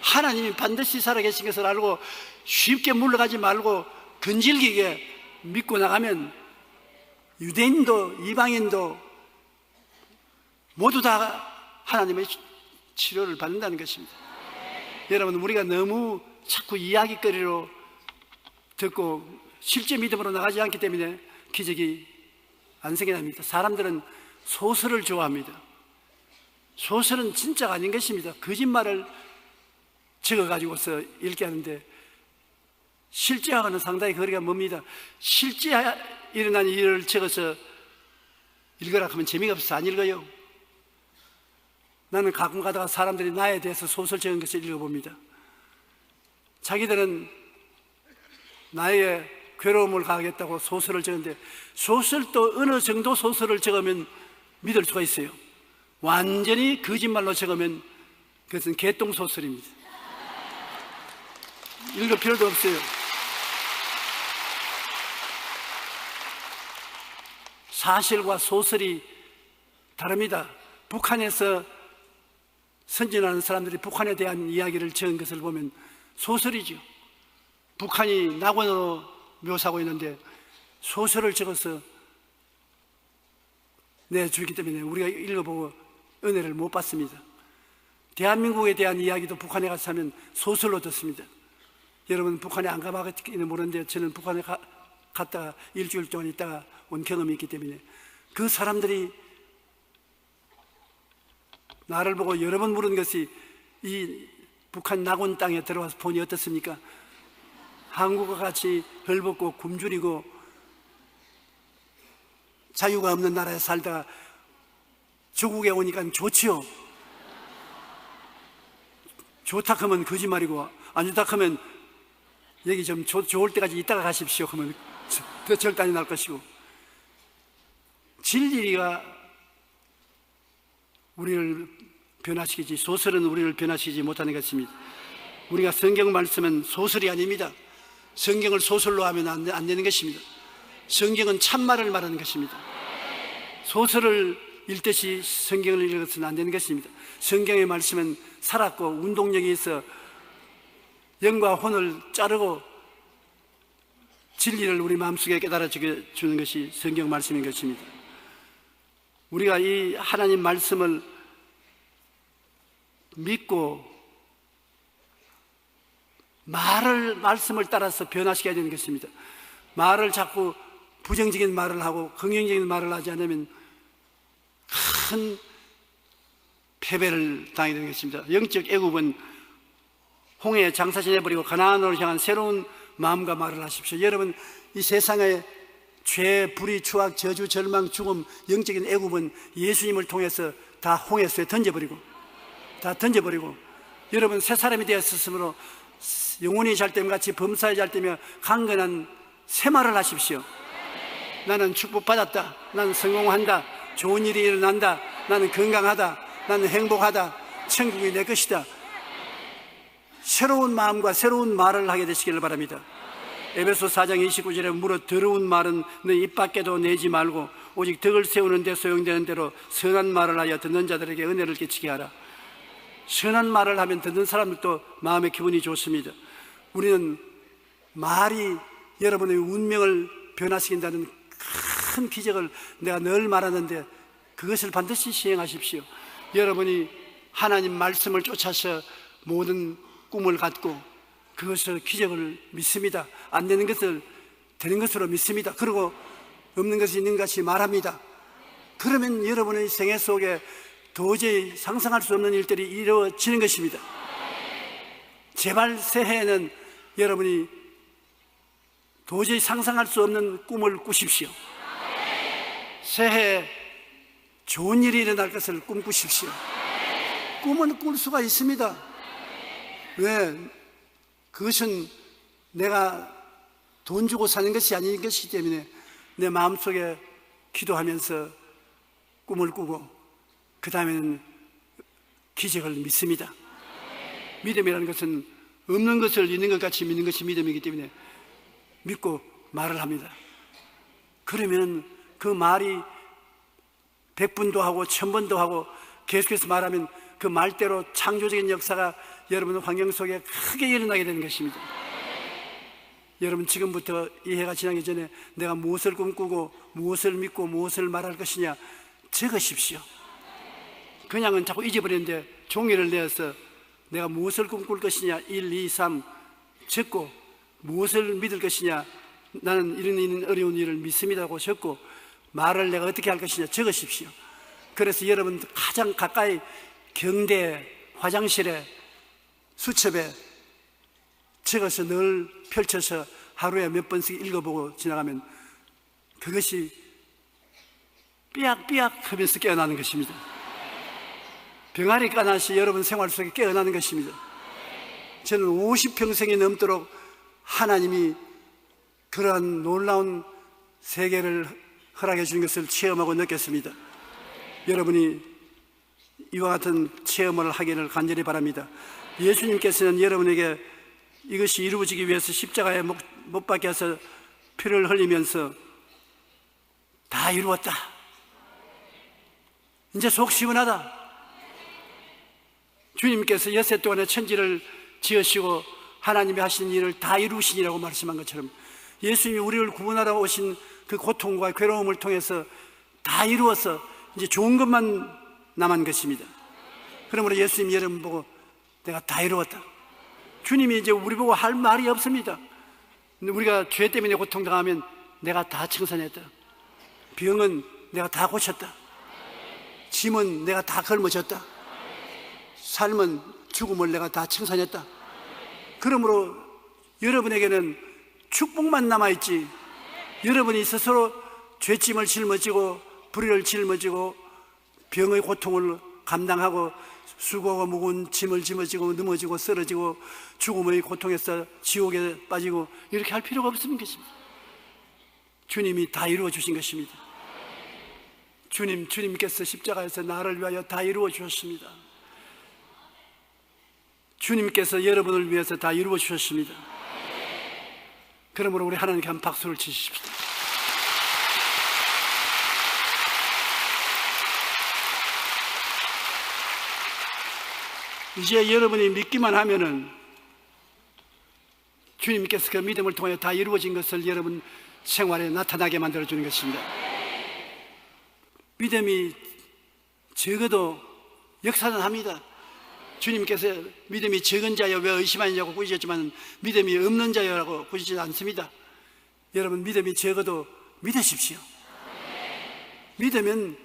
하나님이 반드시 살아계신 것을 알고 쉽게 물러가지 말고 근질기게 믿고 나가면 유대인도 이방인도 모두 다 하나님의 치료를 받는다는 것입니다. 여러분, 우리가 너무 자꾸 이야기거리로 듣고 실제 믿음으로 나가지 않기 때문에 기적이 안 생겨납니다. 사람들은 소설을 좋아합니다. 소설은 진짜가 아닌 것입니다. 거짓말을 적어가지고서 읽게 하는데 실제하고는 상당히 거리가 멉니다. 실제 일어난 일을 적어서 읽으라 하면 재미가 없어서 안 읽어요. 나는 가끔 가다가 사람들이 나에 대해서 소설 적은 것을 읽어봅니다. 자기들은 나의 괴로움을 가하겠다고 소설을 적는데 소설도 어느 정도 소설을 적으면 믿을 수가 있어요. 완전히 거짓말로 적으면 그것은 개똥소설입니다. 읽을 필요도 없어요. 사실과 소설이 다릅니다. 북한에서 선진하는 사람들이 북한에 대한 이야기를 적은 것을 보면 소설이죠. 북한이 낙원으로 묘사하고 있는데 소설을 적어서 내주기 때문에 우리가 읽어보고 은혜를 못 받습니다. 대한민국에 대한 이야기도 북한에 가서 하면 소설로 듣습니다. 여러분 북한에 안 가봤기는 모르는데 저는 북한에 갔다가 일주일 동안 있다가 온 경험이 있기 때문에 그 사람들이 나를 보고 여러 번 물은 것이 이 북한 낙원 땅에 들어와서 보니 어떻습니까? 한국과 같이 벌벗고 굶주리고 자유가 없는 나라에 살다가 조국에 오니까 좋지요. 좋다 하면 거짓말이고 안 좋다 하면 여기 좀 좋을 때까지 있다가 가십시오 하면 더 절단이 날 것이고, 진리가 우리를 변화시키지 소설은 우리를 변화시키지 못하는 것입니다. 우리가 성경 말씀은 소설이 아닙니다. 성경을 소설로 하면 안 되는 것입니다. 성경은 참말을 말하는 것입니다. 소설을 읽듯이 성경을 읽어서는 안 되는 것입니다. 성경의 말씀은 살았고 운동력이 있어 영과 혼을 자르고 진리를 우리 마음속에 깨달아 주는 것이 성경 말씀인 것입니다. 우리가 이 하나님 말씀을 믿고 말씀을 따라서 변화시켜야 되는 것입니다. 말을 자꾸 부정적인 말을 하고 긍정적인 말을 하지 않으면 큰 패배를 당하게 되는 것입니다. 영적 애굽은 홍해에 장사지내버리고 가나안으로 향한 새로운 마음과 말을 하십시오. 여러분, 이 세상의 죄, 불의, 추악, 저주, 절망, 죽음, 영적인 애굽은 예수님을 통해서 다 홍해수에 던져버리고 여러분 새 사람이 되었으므로 영혼이 잘됨 같이 범사에 잘되며 강건한 새말을 하십시오. 나는 축복받았다. 나는 성공한다. 좋은 일이 일어난다. 나는 건강하다. 나는 행복하다. 천국이 내 것이다. 새로운 마음과 새로운 말을 하게 되시기를 바랍니다. 에베소 4장 29절에 물어 더러운 말은 너 입 밖에도 내지 말고 오직 덕을 세우는 데 소용되는 대로 선한 말을 하여 듣는 자들에게 은혜를 끼치게 하라. 선한 말을 하면 듣는 사람들도 마음의 기분이 좋습니다. 우리는 말이 여러분의 운명을 변화시킨다는 큰 기적을 내가 늘 말하는데 그것을 반드시 시행하십시오. 여러분이 하나님 말씀을 쫓아서 모든 꿈을 갖고 그것을 기적을 믿습니다. 안 되는 것을 되는 것으로 믿습니다. 그리고 없는 것이 있는 것이 말합니다. 그러면 여러분의 생애 속에 도저히 상상할 수 없는 일들이 이루어지는 것입니다. 제발 새해에는 여러분이 도저히 상상할 수 없는 꿈을 꾸십시오. 새해에 좋은 일이 일어날 것을 꿈꾸십시오. 꿈을 꿀 수가 있습니다. 왜? 그것은 내가 돈 주고 사는 것이 아닌 것이기 때문에 내 마음속에 기도하면서 꿈을 꾸고 그 다음에는 기적을 믿습니다. 믿음이라는 것은 없는 것을 있는 것 같이 믿는 것이 믿음이기 때문에 믿고 말을 합니다. 그러면 그 말이 100번도 하고 1000번도 하고 계속해서 말하면 그 말대로 창조적인 역사가 여러분 환경 속에 크게 일어나게 되는 것입니다. 여러분 지금부터 이 해가 지나기 전에 내가 무엇을 꿈꾸고 무엇을 믿고 무엇을 말할 것이냐 적으십시오. 그냥은 자꾸 잊어버리는데 종이를 내어서 내가 무엇을 꿈꿀 것이냐 1, 2, 3 적고 무엇을 믿을 것이냐 나는 이런 어려운 일을 믿습니다고 적고 말을 내가 어떻게 할 것이냐 적으십시오. 그래서 여러분 가장 가까이 경대에 화장실에 수첩에 적어서 늘 펼쳐서 하루에 몇 번씩 읽어보고 지나가면 그것이 삐약삐약 하면서 깨어나는 것입니다. 병아리 까나시 여러분 생활 속에 깨어나는 것입니다. 저는 50평생이 넘도록 하나님이 그러한 놀라운 세계를 허락해 주는 것을 체험하고 느꼈습니다. 여러분이 이와 같은 체험을 하기를 간절히 바랍니다. 예수님께서는 여러분에게 이것이 이루어지기 위해서 십자가에 못 박혀서 피를 흘리면서 다 이루었다. 이제 속 시원하다. 주님께서 엿새 동안에 천지를 지으시고 하나님이 하신 일을 다 이루시니라고 말씀한 것처럼 예수님이 우리를 구원하러 오신 그 고통과 괴로움을 통해서 다 이루어서 이제 좋은 것만 남은 것입니다. 그러므로 예수님이 여러분 보고 내가 다 이루었다. 주님이 이제 우리 보고 할 말이 없습니다. 우리가 죄 때문에 고통당하면 내가 다 청산했다. 병은 내가 다 고쳤다. 짐은 내가 다 걸머졌다. 삶은 죽음을 내가 다 청산했다. 그러므로 여러분에게는 축복만 남아있지 여러분이 스스로 죄짐을 짊어지고 불의를 짊어지고 병의 고통을 감당하고 수고하고 무거운 짐을 짊어지고 넘어지고 쓰러지고 죽음의 고통에서 지옥에 빠지고 이렇게 할 필요가 없는 것입니다. 주님이 다 이루어 주신 것입니다. 주님께서 십자가에서 나를 위하여 다 이루어 주셨습니다. 주님께서 여러분을 위해서 다 이루어 주셨습니다. 그러므로 우리 하나님께 한 박수를 치십시오. 이제 여러분이 믿기만 하면은 주님께서 그 믿음을 통해 다 이루어진 것을 여러분 생활에 나타나게 만들어주는 것입니다. 믿음이 적어도 역사는 합니다. 주님께서 믿음이 적은 자여 왜 의심하느냐고 꾸짖었지만 믿음이 없는 자여라고 꾸짖지 않습니다. 여러분 믿음이 적어도 믿으십시오. 믿으면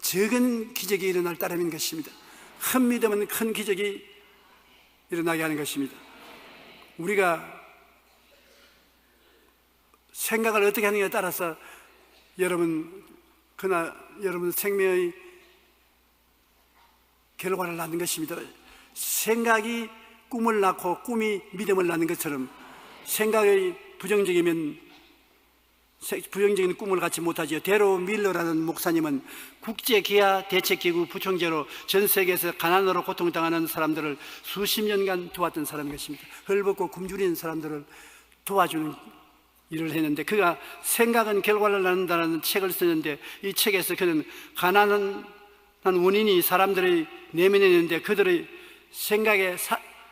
적은 기적이 일어날 따름인 것입니다. 큰 믿음은 큰 기적이 일어나게 하는 것입니다. 우리가 생각을 어떻게 하느냐에 따라서 여러분 생명의 결과를 낳는 것입니다. 생각이 꿈을 낳고 꿈이 믿음을 낳는 것처럼 생각이 부정적인 꿈을 갖지 못하지요. 데로 밀러라는 목사님은 국제기아 대책기구 부총재로 전 세계에서 가난으로 고통당하는 사람들을 수십 년간 도왔던 사람인 것입니다. 헐벗고 굶주리는 사람들을 도와주는 일을 했는데 그가 생각은 결과를 낳는다는 책을 쓰는데 이 책에서 그는 가난한 원인이 사람들의 내면에 있는데 그들의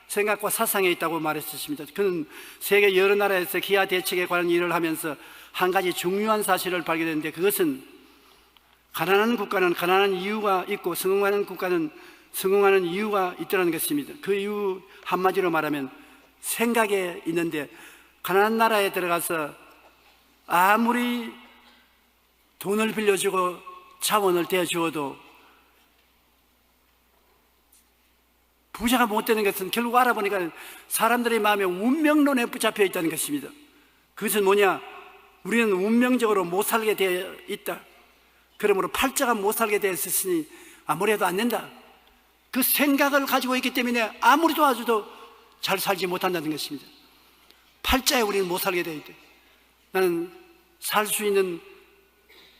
생각과 사상에 있다고 말했습니다. 그는 세계 여러 나라에서 기아 대책에 관한 일을 하면서 한 가지 중요한 사실을 발견했는데 그것은 가난한 국가는 가난한 이유가 있고 성공하는 국가는 성공하는 이유가 있다는 것입니다. 그 이유 한마디로 말하면 생각에 있는데 가난한 나라에 들어가서 아무리 돈을 빌려주고 자원을 대주어도 부자가 못 되는 것은 결국 알아보니까 사람들의 마음에 운명론에 붙잡혀 있다는 것입니다. 그것은 뭐냐? 우리는 운명적으로 못 살게 되어 있다. 그러므로 팔자가 못 살게 되어 있으니 아무래도 안 된다. 그 생각을 가지고 있기 때문에 아무리 도와줘도 잘 살지 못한다는 것입니다. 팔자에 우리는 못 살게 되어 있대. 나는 살 수 있는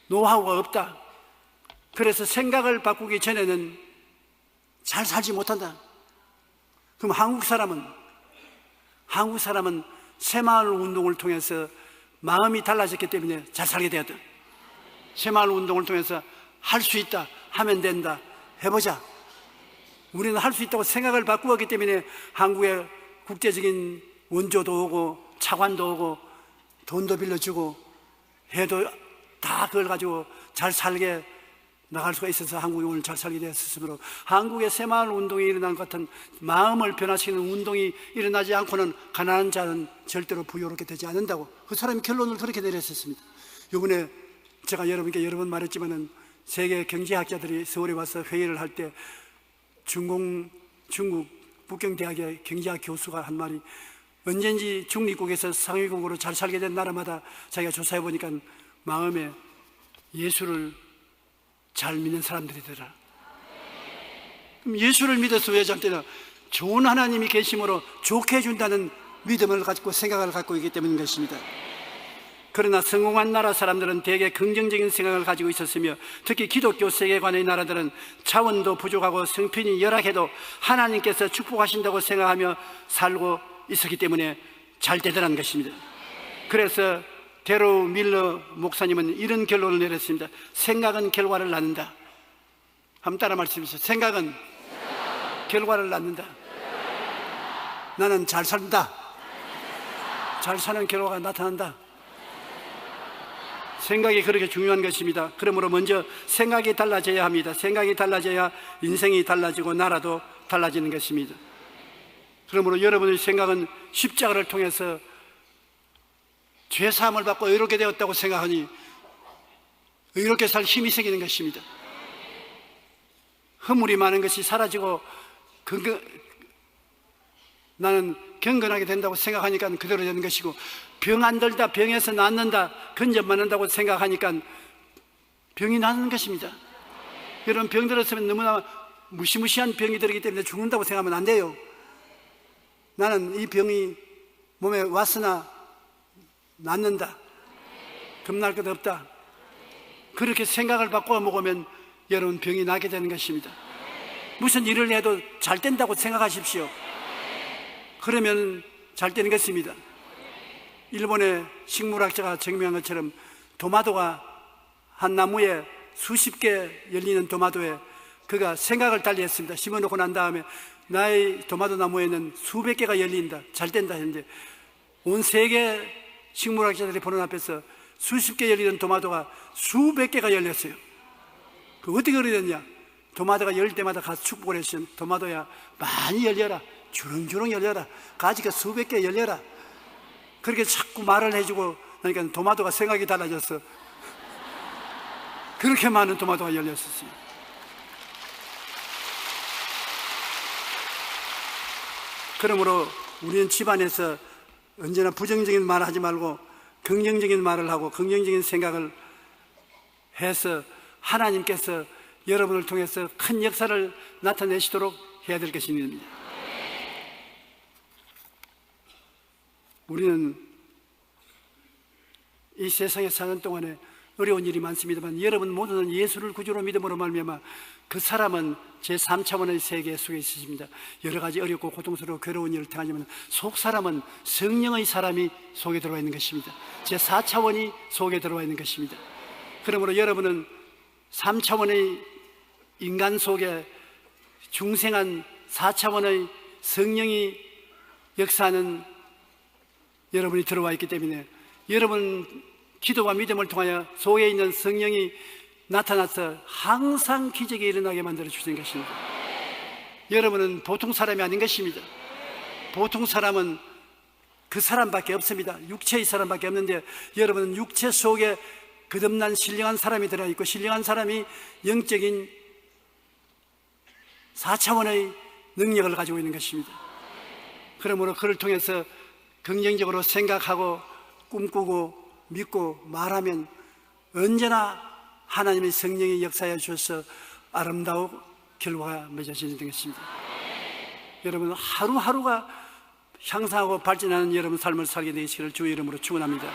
노하우가 없다. 그래서 생각을 바꾸기 전에는 잘 살지 못한다. 그럼 한국 사람은 새마을 운동을 통해서 마음이 달라졌기 때문에 잘 살게 되었다. 새마을 운동을 통해서 할 수 있다, 하면 된다, 해보자. 우리는 할 수 있다고 생각을 바꾸었기 때문에 한국에 국제적인 원조도 오고 차관도 오고 돈도 빌려주고 해도 다 그걸 가지고 잘 살게 나갈 수가 있어서 한국이 오늘 잘 살게 되었으므로, 한국의 새마을 운동이 일어난 것 같은 마음을 변화시키는 운동이 일어나지 않고는 가난한 자는 절대로 부유롭게 되지 않는다고 그 사람이 결론을 그렇게 내렸었습니다. 이번에 제가 여러분께 여러 번 말했지만은 세계 경제학자들이 서울에 와서 회의를 할 때 중국 북경대학의 경제학 교수가 한 말이, 언젠지 중립국에서 상위국으로 잘 살게 된 나라마다 자기가 조사해 보니까 마음에 예수를 잘 믿는 사람들이더라. 그럼 예수를 믿어서 왜 잘되나? 좋은 하나님이 계심으로 좋게 해준다는 믿음을 가지고 생각을 갖고 있기 때문인 것입니다. 그러나 성공한 나라 사람들은 대개 긍정적인 생각을 가지고 있었으며, 특히 기독교 세계관의 나라들은 자원도 부족하고 성편이 열악해도 하나님께서 축복하신다고 생각하며 살고 있었기 때문에 잘 되더라는 것입니다. 그래서 데로 밀러 목사님은 이런 결론을 내렸습니다. 생각은 결과를 낳는다. 한번 따라 말씀해주세요. 생각은 결과를 낳는다. 나는 잘 산다. 잘 사는 결과가 나타난다. 생각이 그렇게 중요한 것입니다. 그러므로 먼저 생각이 달라져야 합니다. 생각이 달라져야 인생이 달라지고 나라도 달라지는 것입니다. 그러므로 여러분의 생각은 십자가를 통해서 죄사함을 받고 의롭게 되었다고 생각하니 의롭게 살 힘이 생기는 것입니다. 허물이 많은 것이 사라지고 나는 경건하게 된다고 생각하니까 그대로 되는 것이고, 병 안 들다, 병에서 낫는다, 근접받는다고 생각하니까 병이 나는 것입니다. 여러분, 병 들었으면 너무나 무시무시한 병이 들기 때문에 죽는다고 생각하면 안 돼요. 나는 이 병이 몸에 왔으나 낫는다, 겁날 것 없다, 그렇게 생각을 바꿔 먹으면 여러분 병이 나게 되는 것입니다. 무슨 일을 해도 잘 된다고 생각하십시오. 그러면 잘 되는 것입니다. 일본의 식물학자가 증명한 것처럼 도마도가 한 나무에 수십 개 열리는 도마도에 그가 생각을 달리 했습니다. 심어놓고 난 다음에 나의 도마도 나무에는 수백 개가 열린다, 잘 된다 했는데, 온 세계 식물학자들이 보는 앞에서 수십 개 열리는 도마도가 수백 개가 열렸어요. 그 어떻게 그렇게 됐냐? 도마도가 열릴 때마다 가서 축복을 했어요. 도마도야, 많이 열려라, 주렁주렁 열려라, 가지가 수백 개 열려라. 그렇게 자꾸 말을 해주고 그러니까 도마도가 생각이 달라졌어. 그렇게 많은 도마도가 열렸었어요. 그러므로 우리는 집안에서 언제나 부정적인 말을 하지 말고 긍정적인 말을 하고 긍정적인 생각을 해서 하나님께서 여러분을 통해서 큰 역사를 나타내시도록 해야 될 것입니다. 우리는 이 세상에 사는 동안에 어려운 일이 많습니다만, 여러분 모두는 예수를 구주로 믿음으로 말미암아 그 사람은 제3차원의 세계 속에 있으십니다. 여러 가지 어렵고 고통스럽고 괴로운 일을 당하지만 속 사람은 성령의 사람이 속에 들어와 있는 것입니다. 제4차원이 속에 들어와 있는 것입니다. 그러므로 여러분은 3차원의 인간 속에 중생한 4차원의 성령이 역사하는 여러분이 들어와 있기 때문에, 여러분 기도와 믿음을 통하여 속에 있는 성령이 나타나서 항상 기적이 일어나게 만들어 주시는 것입니다. 여러분은 보통 사람이 아닌 것입니다. 보통 사람은 그 사람밖에 없습니다. 육체의 사람밖에 없는데, 여러분은 육체 속에 거듭난 신령한 사람이 들어있고, 신령한 사람이 영적인 4차원의 능력을 가지고 있는 것입니다. 그러므로 그를 통해서 긍정적으로 생각하고 꿈꾸고 믿고 말하면 언제나 하나님의 성령이 역사해 주셔서 아름다우게 결과가 맺어지는 것입니다. 여러분 하루하루가 향상하고 발전하는 여러분 삶을 살게 되시기를 주의 이름으로 축원합니다.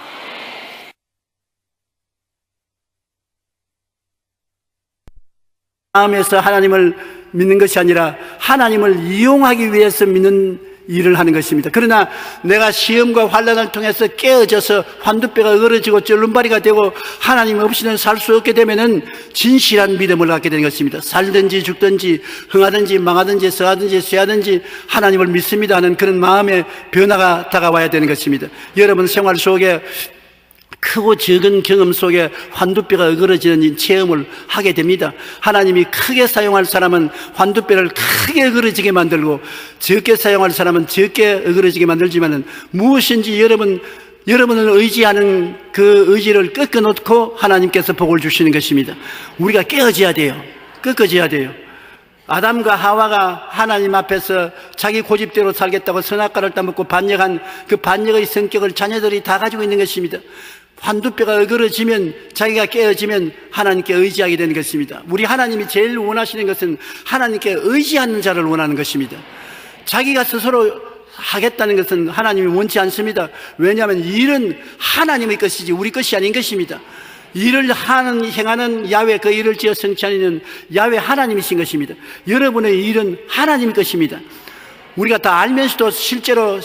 마음에서 하나님을 믿는 것이 아니라 하나님을 이용하기 위해서 믿는 일을 하는 것입니다. 그러나 내가 시험과 환난을 통해서 깨어져서 환두뼈가 으그러지고 쩔름발이가 되고 하나님 없이는 살 수 없게 되면은 진실한 믿음을 갖게 되는 것입니다. 살든지 죽든지 흥하든지 망하든지 서하든지 쇠하든지 하나님을 믿습니다 하는 그런 마음의 변화가 다가와야 되는 것입니다. 여러분 생활 속에 크고 적은 경험 속에 환두뼈가 어그러지는 체험을 하게 됩니다. 하나님이 크게 사용할 사람은 환두뼈를 크게 어그러지게 만들고 적게 사용할 사람은 적게 어그러지게 만들지만은 무엇인지 여러분을 의지하는 그 의지를 꺾어놓고 하나님께서 복을 주시는 것입니다. 우리가 깨어져야 돼요. 꺾어져야 돼요. 아담과 하와가 하나님 앞에서 자기 고집대로 살겠다고 선악과를 따먹고 반역한 그 반역의 성격을 자녀들이 다 가지고 있는 것입니다. 환두뼈가 어그러지면 자기가 깨어지면 하나님께 의지하게 되는 것입니다. 우리 하나님이 제일 원하시는 것은 하나님께 의지하는 자를 원하는 것입니다. 자기가 스스로 하겠다는 것은 하나님이 원치 않습니다. 왜냐하면 일은 하나님의 것이지 우리 것이 아닌 것입니다. 일을 행하는 야훼, 그 일을 지어 성취하는 야훼 하나님이신 것입니다. 여러분의 일은 하나님 것입니다. 우리가 다 알면서도 실제로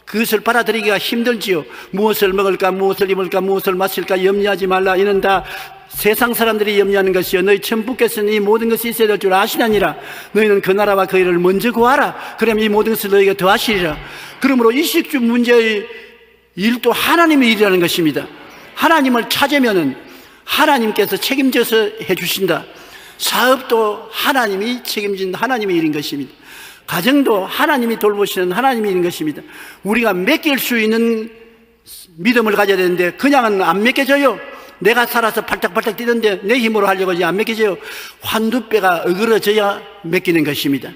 그것을 받아들이기가 힘들지요. 무엇을 먹을까, 무엇을 입을까, 무엇을 마실까 염려하지 말라. 이는 다 세상 사람들이 염려하는 것이요 너희 천부께서는 이 모든 것이 있어야 될 줄 아시나니라. 너희는 그 나라와 그 일을 먼저 구하라. 그러면 이 모든 것을 너희가 더하시리라. 그러므로 이 식주 문제의 일도 하나님의 일이라는 것입니다. 하나님을 찾으면은 하나님께서 책임져서 해주신다. 사업도 하나님이 책임진 하나님의 일인 것입니다. 가정도 하나님이 돌보시는 하나님의 일인 것입니다. 우리가 맡길 수 있는 믿음을 가져야 되는데 그냥은 안 맡겨져요. 내가 살아서 팔딱팔딱 뛰는데 내 힘으로 하려고 하지 안 맡겨져요. 환두뼈가 어그러져야 맡기는 것입니다.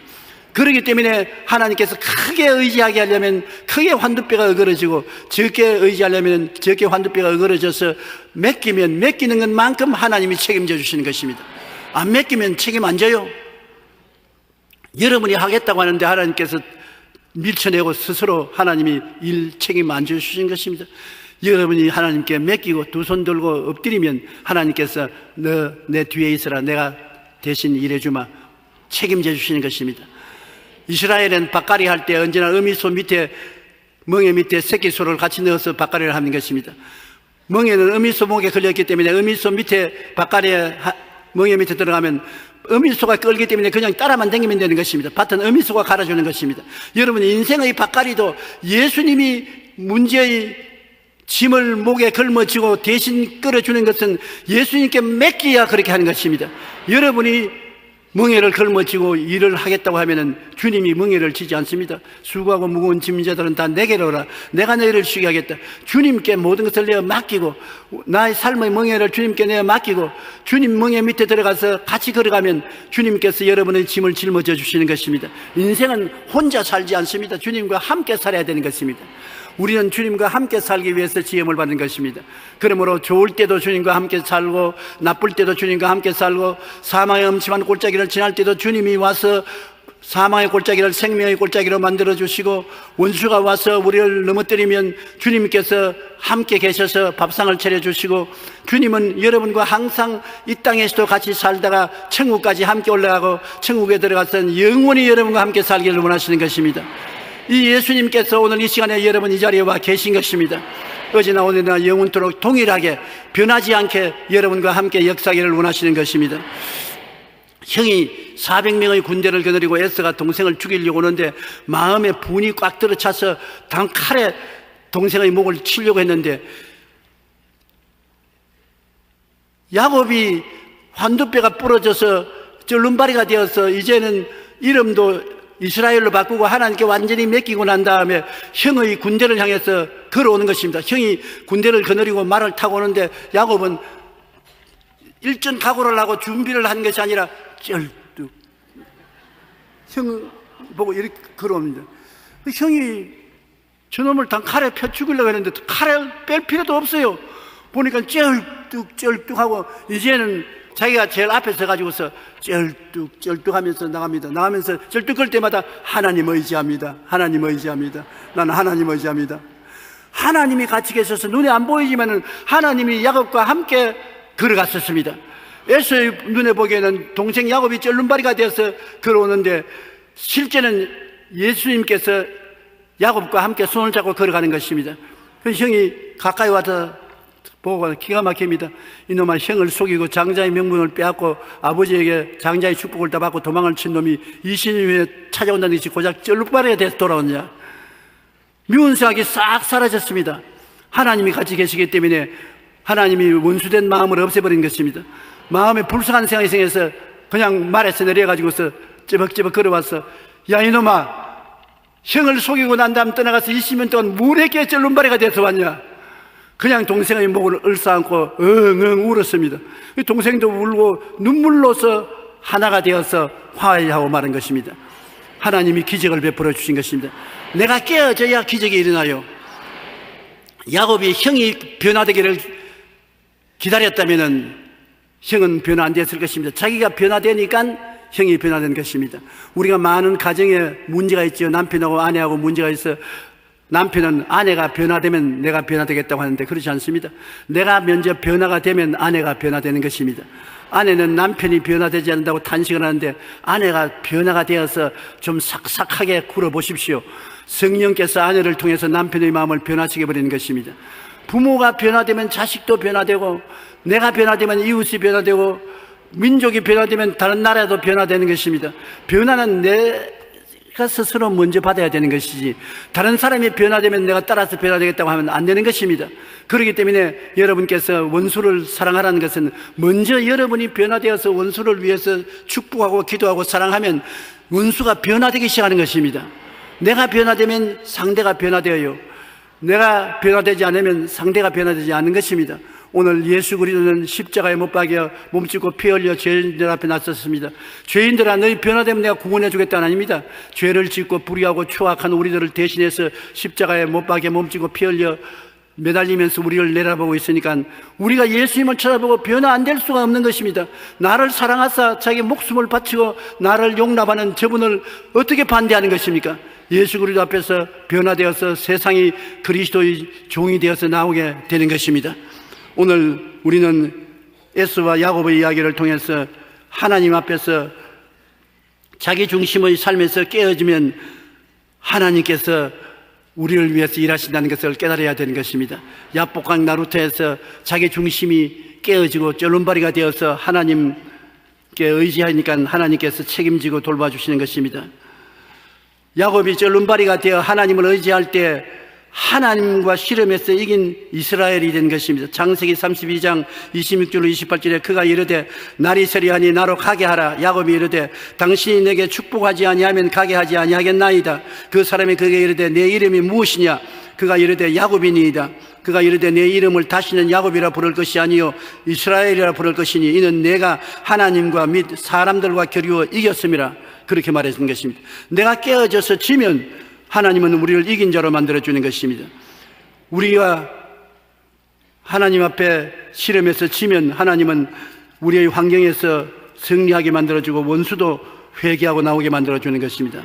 그렇기 때문에 하나님께서 크게 의지하게 하려면 크게 환두뼈가 어그러지고 적게 의지하려면 적게 환두뼈가 어그러져서 맡기면 맡기는 것만큼 하나님이 책임져 주시는 것입니다. 안 맡기면 책임 안 져요. 여러분이 하겠다고 하는데 하나님께서 밀쳐내고 스스로 하나님이 일 책임 안 주신 것입니다. 여러분이 하나님께 맡기고 두 손 들고 엎드리면 하나님께서 너 내 뒤에 있어라. 내가 대신 일해주마. 책임져 주시는 것입니다. 이스라엘은 밭갈이 할 때 언제나 어미소 밑에 멍에 밑에 새끼소를 같이 넣어서 밭갈이를 하는 것입니다. 멍에는 어미소 목에 걸렸기 때문에 어미소 밑에 밭갈이에 멍에 밑에 들어가면 어미소가 끌기 때문에 그냥 따라만 다니면 되는 것입니다. 밭은 어미소가 갈아주는 것입니다. 여러분 인생의 밭갈이도 예수님이 문제의 짐을 목에 걸머쥐고 대신 끌어주는 것은 예수님께 맡기야 그렇게 하는 것입니다. 여러분이 멍에를 걸머쥐고 일을 하겠다고 하면은 주님이 멍에를 지지 않습니다. 수고하고 무거운 짐진 자들은 다 내게로 오라. 내가 너희를 쉬게 하겠다. 주님께 모든 것을 내어 맡기고 나의 삶의 멍에를 주님께 내어 맡기고 주님 멍에 밑에 들어가서 같이 걸어가면 주님께서 여러분의 짐을 짊어져 주시는 것입니다. 인생은 혼자 살지 않습니다. 주님과 함께 살아야 되는 것입니다. 우리는 주님과 함께 살기 위해서 지음을 받는 것입니다. 그러므로 좋을 때도 주님과 함께 살고 나쁠 때도 주님과 함께 살고 사망의 엄침한 골짜기를 지날 때도 주님이 와서 사망의 골짜기를 생명의 골짜기로 만들어 주시고 원수가 와서 우리를 넘어뜨리면 주님께서 함께 계셔서 밥상을 차려 주시고 주님은 여러분과 항상 이 땅에서도 같이 살다가 천국까지 함께 올라가고 천국에 들어가서 영원히 여러분과 함께 살기를 원하시는 것입니다. 이 예수님께서 오늘 이 시간에 여러분 이 자리에 와 계신 것입니다. 어제나 오늘이나 영원토록 동일하게 변하지 않게 여러분과 함께 역사하기를 원하시는 것입니다. 형이 400명의 군대를 거느리고 에서가 동생을 죽이려고 오는데 마음에 분이 꽉 들어차서 단칼에 동생의 목을 치려고 했는데 야곱이 환두뼈가 부러져서 쩔름발이가 되어서 이제는 이름도 이스라엘로 바꾸고 하나님께 완전히 맡기고 난 다음에 형의 군대를 향해서 걸어오는 것입니다. 형이 군대를 거느리고 말을 타고 오는데 야곱은 일전 각오를 하고 준비를 한 것이 아니라 쩔뚝 형 보고 이렇게 걸어옵니다. 형이 저놈을 단칼에 펴 죽이려고 했는데 칼을 뺄 필요도 없어요. 보니까 쩔뚝 하고 이제는 자기가 제일 앞에 서가지고서 쩔뚝하면서 나갑니다. 나가면서 쩔뚝할 때마다 하나님 의지합니다. 하나님 의지합니다. 나는 하나님 의지합니다. 하나님이 같이 계셔서 눈에 안 보이지만은 하나님이 야곱과 함께 걸어갔었습니다. 에서의 눈에 보기에는 동생 야곱이 쩔눈발이가 되어서 걸어오는데 실제는 예수님께서 야곱과 함께 손을 잡고 걸어가는 것입니다. 그 형이 가까이 와서 보고 기가 막힙니다. 이놈아, 형을 속이고 장자의 명분을 빼앗고 아버지에게 장자의 축복을 다 받고 도망을 친 놈이 20년 후에 찾아온다는 것이 고작 쩔룩바리가 돼서 돌아오느냐. 미운 생각이 싹 사라졌습니다. 하나님이 같이 계시기 때문에 하나님이 원수된 마음을 없애버린 것입니다. 마음에 불쌍한 생각이 생겨서 그냥 말에서 내려가지고서 찌벅찌벅 걸어와서, 야 이놈아, 형을 속이고 난 다음 떠나가서 20년 동안 물에게 쩔눈바리가 돼서 왔냐. 그냥 동생의 목을 얼싸안고 엉엉 울었습니다. 동생도 울고 눈물로서 하나가 되어서 화해하고 마는 것입니다. 하나님이 기적을 베풀어 주신 것입니다. 내가 깨어져야 기적이 일어나요. 야곱이 형이 변화되기를 기다렸다면 형은 변화 안 됐을 것입니다. 자기가 변화되니까 형이 변화된 것입니다. 우리가 많은 가정에 문제가 있죠. 남편하고 아내하고 문제가 있어. 남편은 아내가 변화되면 내가 변화되겠다고 하는데 그렇지 않습니다. 내가 먼저 변화가 되면 아내가 변화되는 것입니다. 아내는 남편이 변화되지 않는다고 탄식을 하는데 아내가 변화가 되어서 좀 삭삭하게 굴어보십시오. 성령께서 아내를 통해서 남편의 마음을 변화시켜버리는 것입니다. 부모가 변화되면 자식도 변화되고, 내가 변화되면 이웃이 변화되고, 민족이 변화되면 다른 나라도 변화되는 것입니다. 변화는 내가 스스로 먼저 받아야 되는 것이지, 다른 사람이 변화되면 내가 따라서 변화되겠다고 하면 안 되는 것입니다. 그렇기 때문에 여러분께서 원수를 사랑하라는 것은 먼저 여러분이 변화되어서 원수를 위해서 축복하고 기도하고 사랑하면 원수가 변화되기 시작하는 것입니다. 내가 변화되면 상대가 변화되어요. 내가 변화되지 않으면 상대가 변화되지 않는 것입니다. 오늘 예수 그리스도는 십자가에 못 박여 몸짓고 피 흘려 죄인들 앞에 나섰습니다. 죄인들아, 너희 변화되면 내가 구원해 주겠다는 아닙니다. 죄를 짓고 불의하고 추악한 우리들을 대신해서 십자가에 못 박여 몸짓고 피 흘려 매달리면서 우리를 내려보고 있으니까 우리가 예수님을 쳐다보고 변화 안 될 수가 없는 것입니다. 나를 사랑하사 자기 목숨을 바치고 나를 용납하는 저분을 어떻게 반대하는 것입니까? 예수 그리스도 앞에서 변화되어서 세상이 그리스도의 종이 되어서 나오게 되는 것입니다. 오늘 우리는 에서와 야곱의 이야기를 통해서 하나님 앞에서 자기 중심의 삶에서 깨어지면 하나님께서 우리를 위해서 일하신다는 것을 깨달아야 되는 것입니다. 야복강 나루터에서 자기 중심이 깨어지고 쩔눈발이가 되어서 하나님께 의지하니까 하나님께서 책임지고 돌봐주시는 것입니다. 야곱이 쩔눈발이가 되어 하나님을 의지할 때 하나님과 씨름해서 이긴 이스라엘이 된 것입니다. 창세기 32장 26절로 28절에 그가 이르되 날이 서리하니 나로 가게 하라. 야곱이 이르되 당신이 내게 축복하지 아니하면 가게 하지 아니하겠나이다. 그 사람이 그에게 이르되 내 이름이 무엇이냐? 그가 이르되 야곱이니이다. 그가 이르되 내 이름을 다시는 야곱이라 부를 것이 아니요 이스라엘이라 부를 것이니 이는 내가 하나님과 및 사람들과 겨루어 이겼음이라. 그렇게 말했던 것입니다. 내가 깨어져서 지면 하나님은 우리를 이긴 자로 만들어주는 것입니다. 우리가 하나님 앞에 씨름해서 지면 하나님은 우리의 환경에서 승리하게 만들어주고 원수도 회개하고 나오게 만들어주는 것입니다.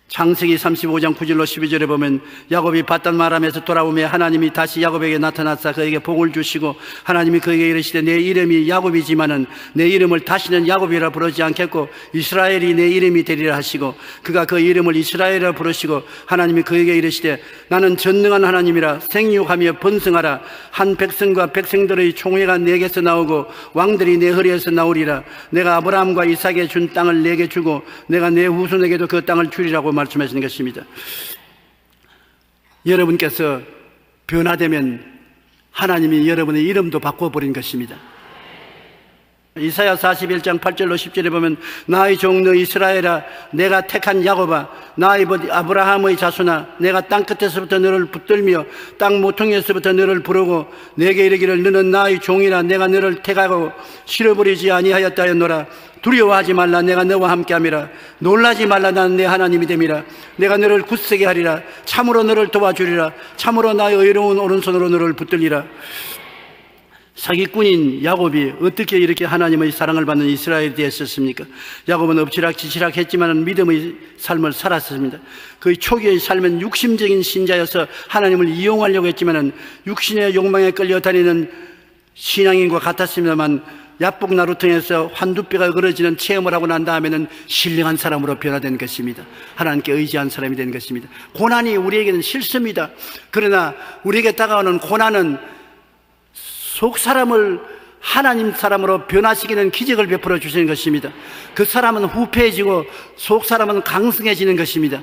창세기 35장 9절로 12절에 보면 야곱이 밧단마람에서 돌아오며 하나님이 다시 야곱에게 나타나사 그에게 복을 주시고 하나님이 그에게 이르시되 내 이름이 야곱이지만은 내 이름을 다시는 야곱이라 부르지 않겠고 이스라엘이 내 이름이 되리라 하시고 그가 그 이름을 이스라엘이라 부르시고 하나님이 그에게 이르시되 나는 전능한 하나님이라 생육하며 번성하라. 한 백성과 백성들의 총회가 내게서 나오고 왕들이 내 허리에서 나오리라. 내가 아브라함과 이삭에 준 땅을 내게 주고 내가 내 후손에게도 그 땅을 주리라고 말씀하시는 것입니다. 여러분께서 변화되면 하나님이 여러분의 이름도 바꿔버린 것입니다. 이사야 41장 8절로 10절에 보면 나의 종 너 이스라엘아 내가 택한 야곱아 나의 본 아브라함의 자손아 내가 땅끝에서부터 너를 붙들며 땅 모퉁이에서부터 너를 부르고 내게 이르기를 너는 나의 종이라 내가 너를 택하고 실어버리지 아니하였다 하였노라. 두려워하지 말라 내가 너와 함께함이라. 놀라지 말라 나는 내 하나님이 됨이라. 내가 너를 굳세게 하리라. 참으로 너를 도와주리라. 참으로 나의 의로운 오른손으로 너를 붙들리라. 사기꾼인 야곱이 어떻게 이렇게 하나님의 사랑을 받는 이스라엘이 되었습니까? 야곱은 엎치락지치락 했지만 믿음의 삶을 살았습니다. 그의 초기의 삶은 육심적인 신자여서 하나님을 이용하려고 했지만 육신의 욕망에 끌려다니는 신앙인과 같았습니다만 야복나루 통해서 환두뼈가 그어지는 체험을 하고 난 다음에는 신령한 사람으로 변화된 것입니다. 하나님께 의지한 사람이 된 것입니다. 고난이 우리에게는 싫습니다. 그러나 우리에게 다가오는 고난은 속 사람을 하나님 사람으로 변화시키는 기적을 베풀어 주시는 것입니다. 그 사람은 후패해지고 속 사람은 강성해지는 것입니다.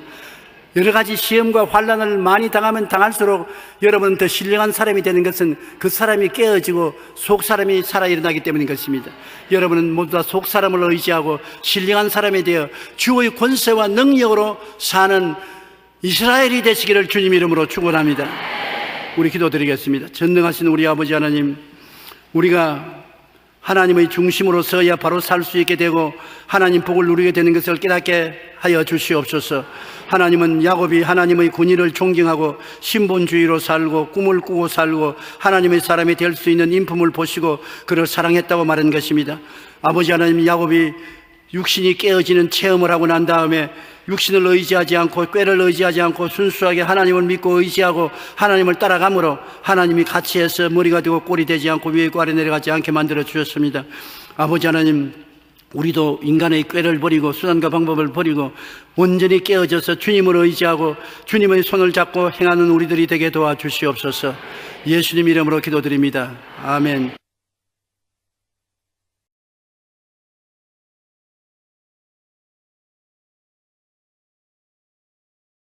여러 가지 시험과 환난을 많이 당하면 당할수록 여러분은 더 신령한 사람이 되는 것은 그 사람이 깨어지고 속 사람이 살아 일어나기 때문인 것입니다. 여러분은 모두 다 속 사람을 의지하고 신령한 사람이 되어 주의 권세와 능력으로 사는 이스라엘이 되시기를 주님 이름으로 축원합니다. 우리 기도드리겠습니다. 전능하신 우리 아버지 하나님, 우리가 하나님의 중심으로 서야 바로 살 수 있게 되고 하나님 복을 누리게 되는 것을 깨닫게 하여 주시옵소서. 하나님은 야곱이 하나님의 군의를 존경하고 신본주의로 살고 꿈을 꾸고 살고 하나님의 사람이 될 수 있는 인품을 보시고 그를 사랑했다고 말한 것입니다. 아버지 하나님, 야곱이 육신이 깨어지는 체험을 하고 난 다음에 육신을 의지하지 않고 꾀를 의지하지 않고 순수하게 하나님을 믿고 의지하고 하나님을 따라감으로 하나님이 같이 해서 머리가 되고 꼴이 되지 않고 위에 있고 아래 내려가지 않게 만들어 주셨습니다. 아버지 하나님, 우리도 인간의 꾀를 버리고 수단과 방법을 버리고 온전히 깨어져서 주님을 의지하고 주님의 손을 잡고 행하는 우리들이 되게 도와주시옵소서. 예수님 이름으로 기도드립니다. 아멘.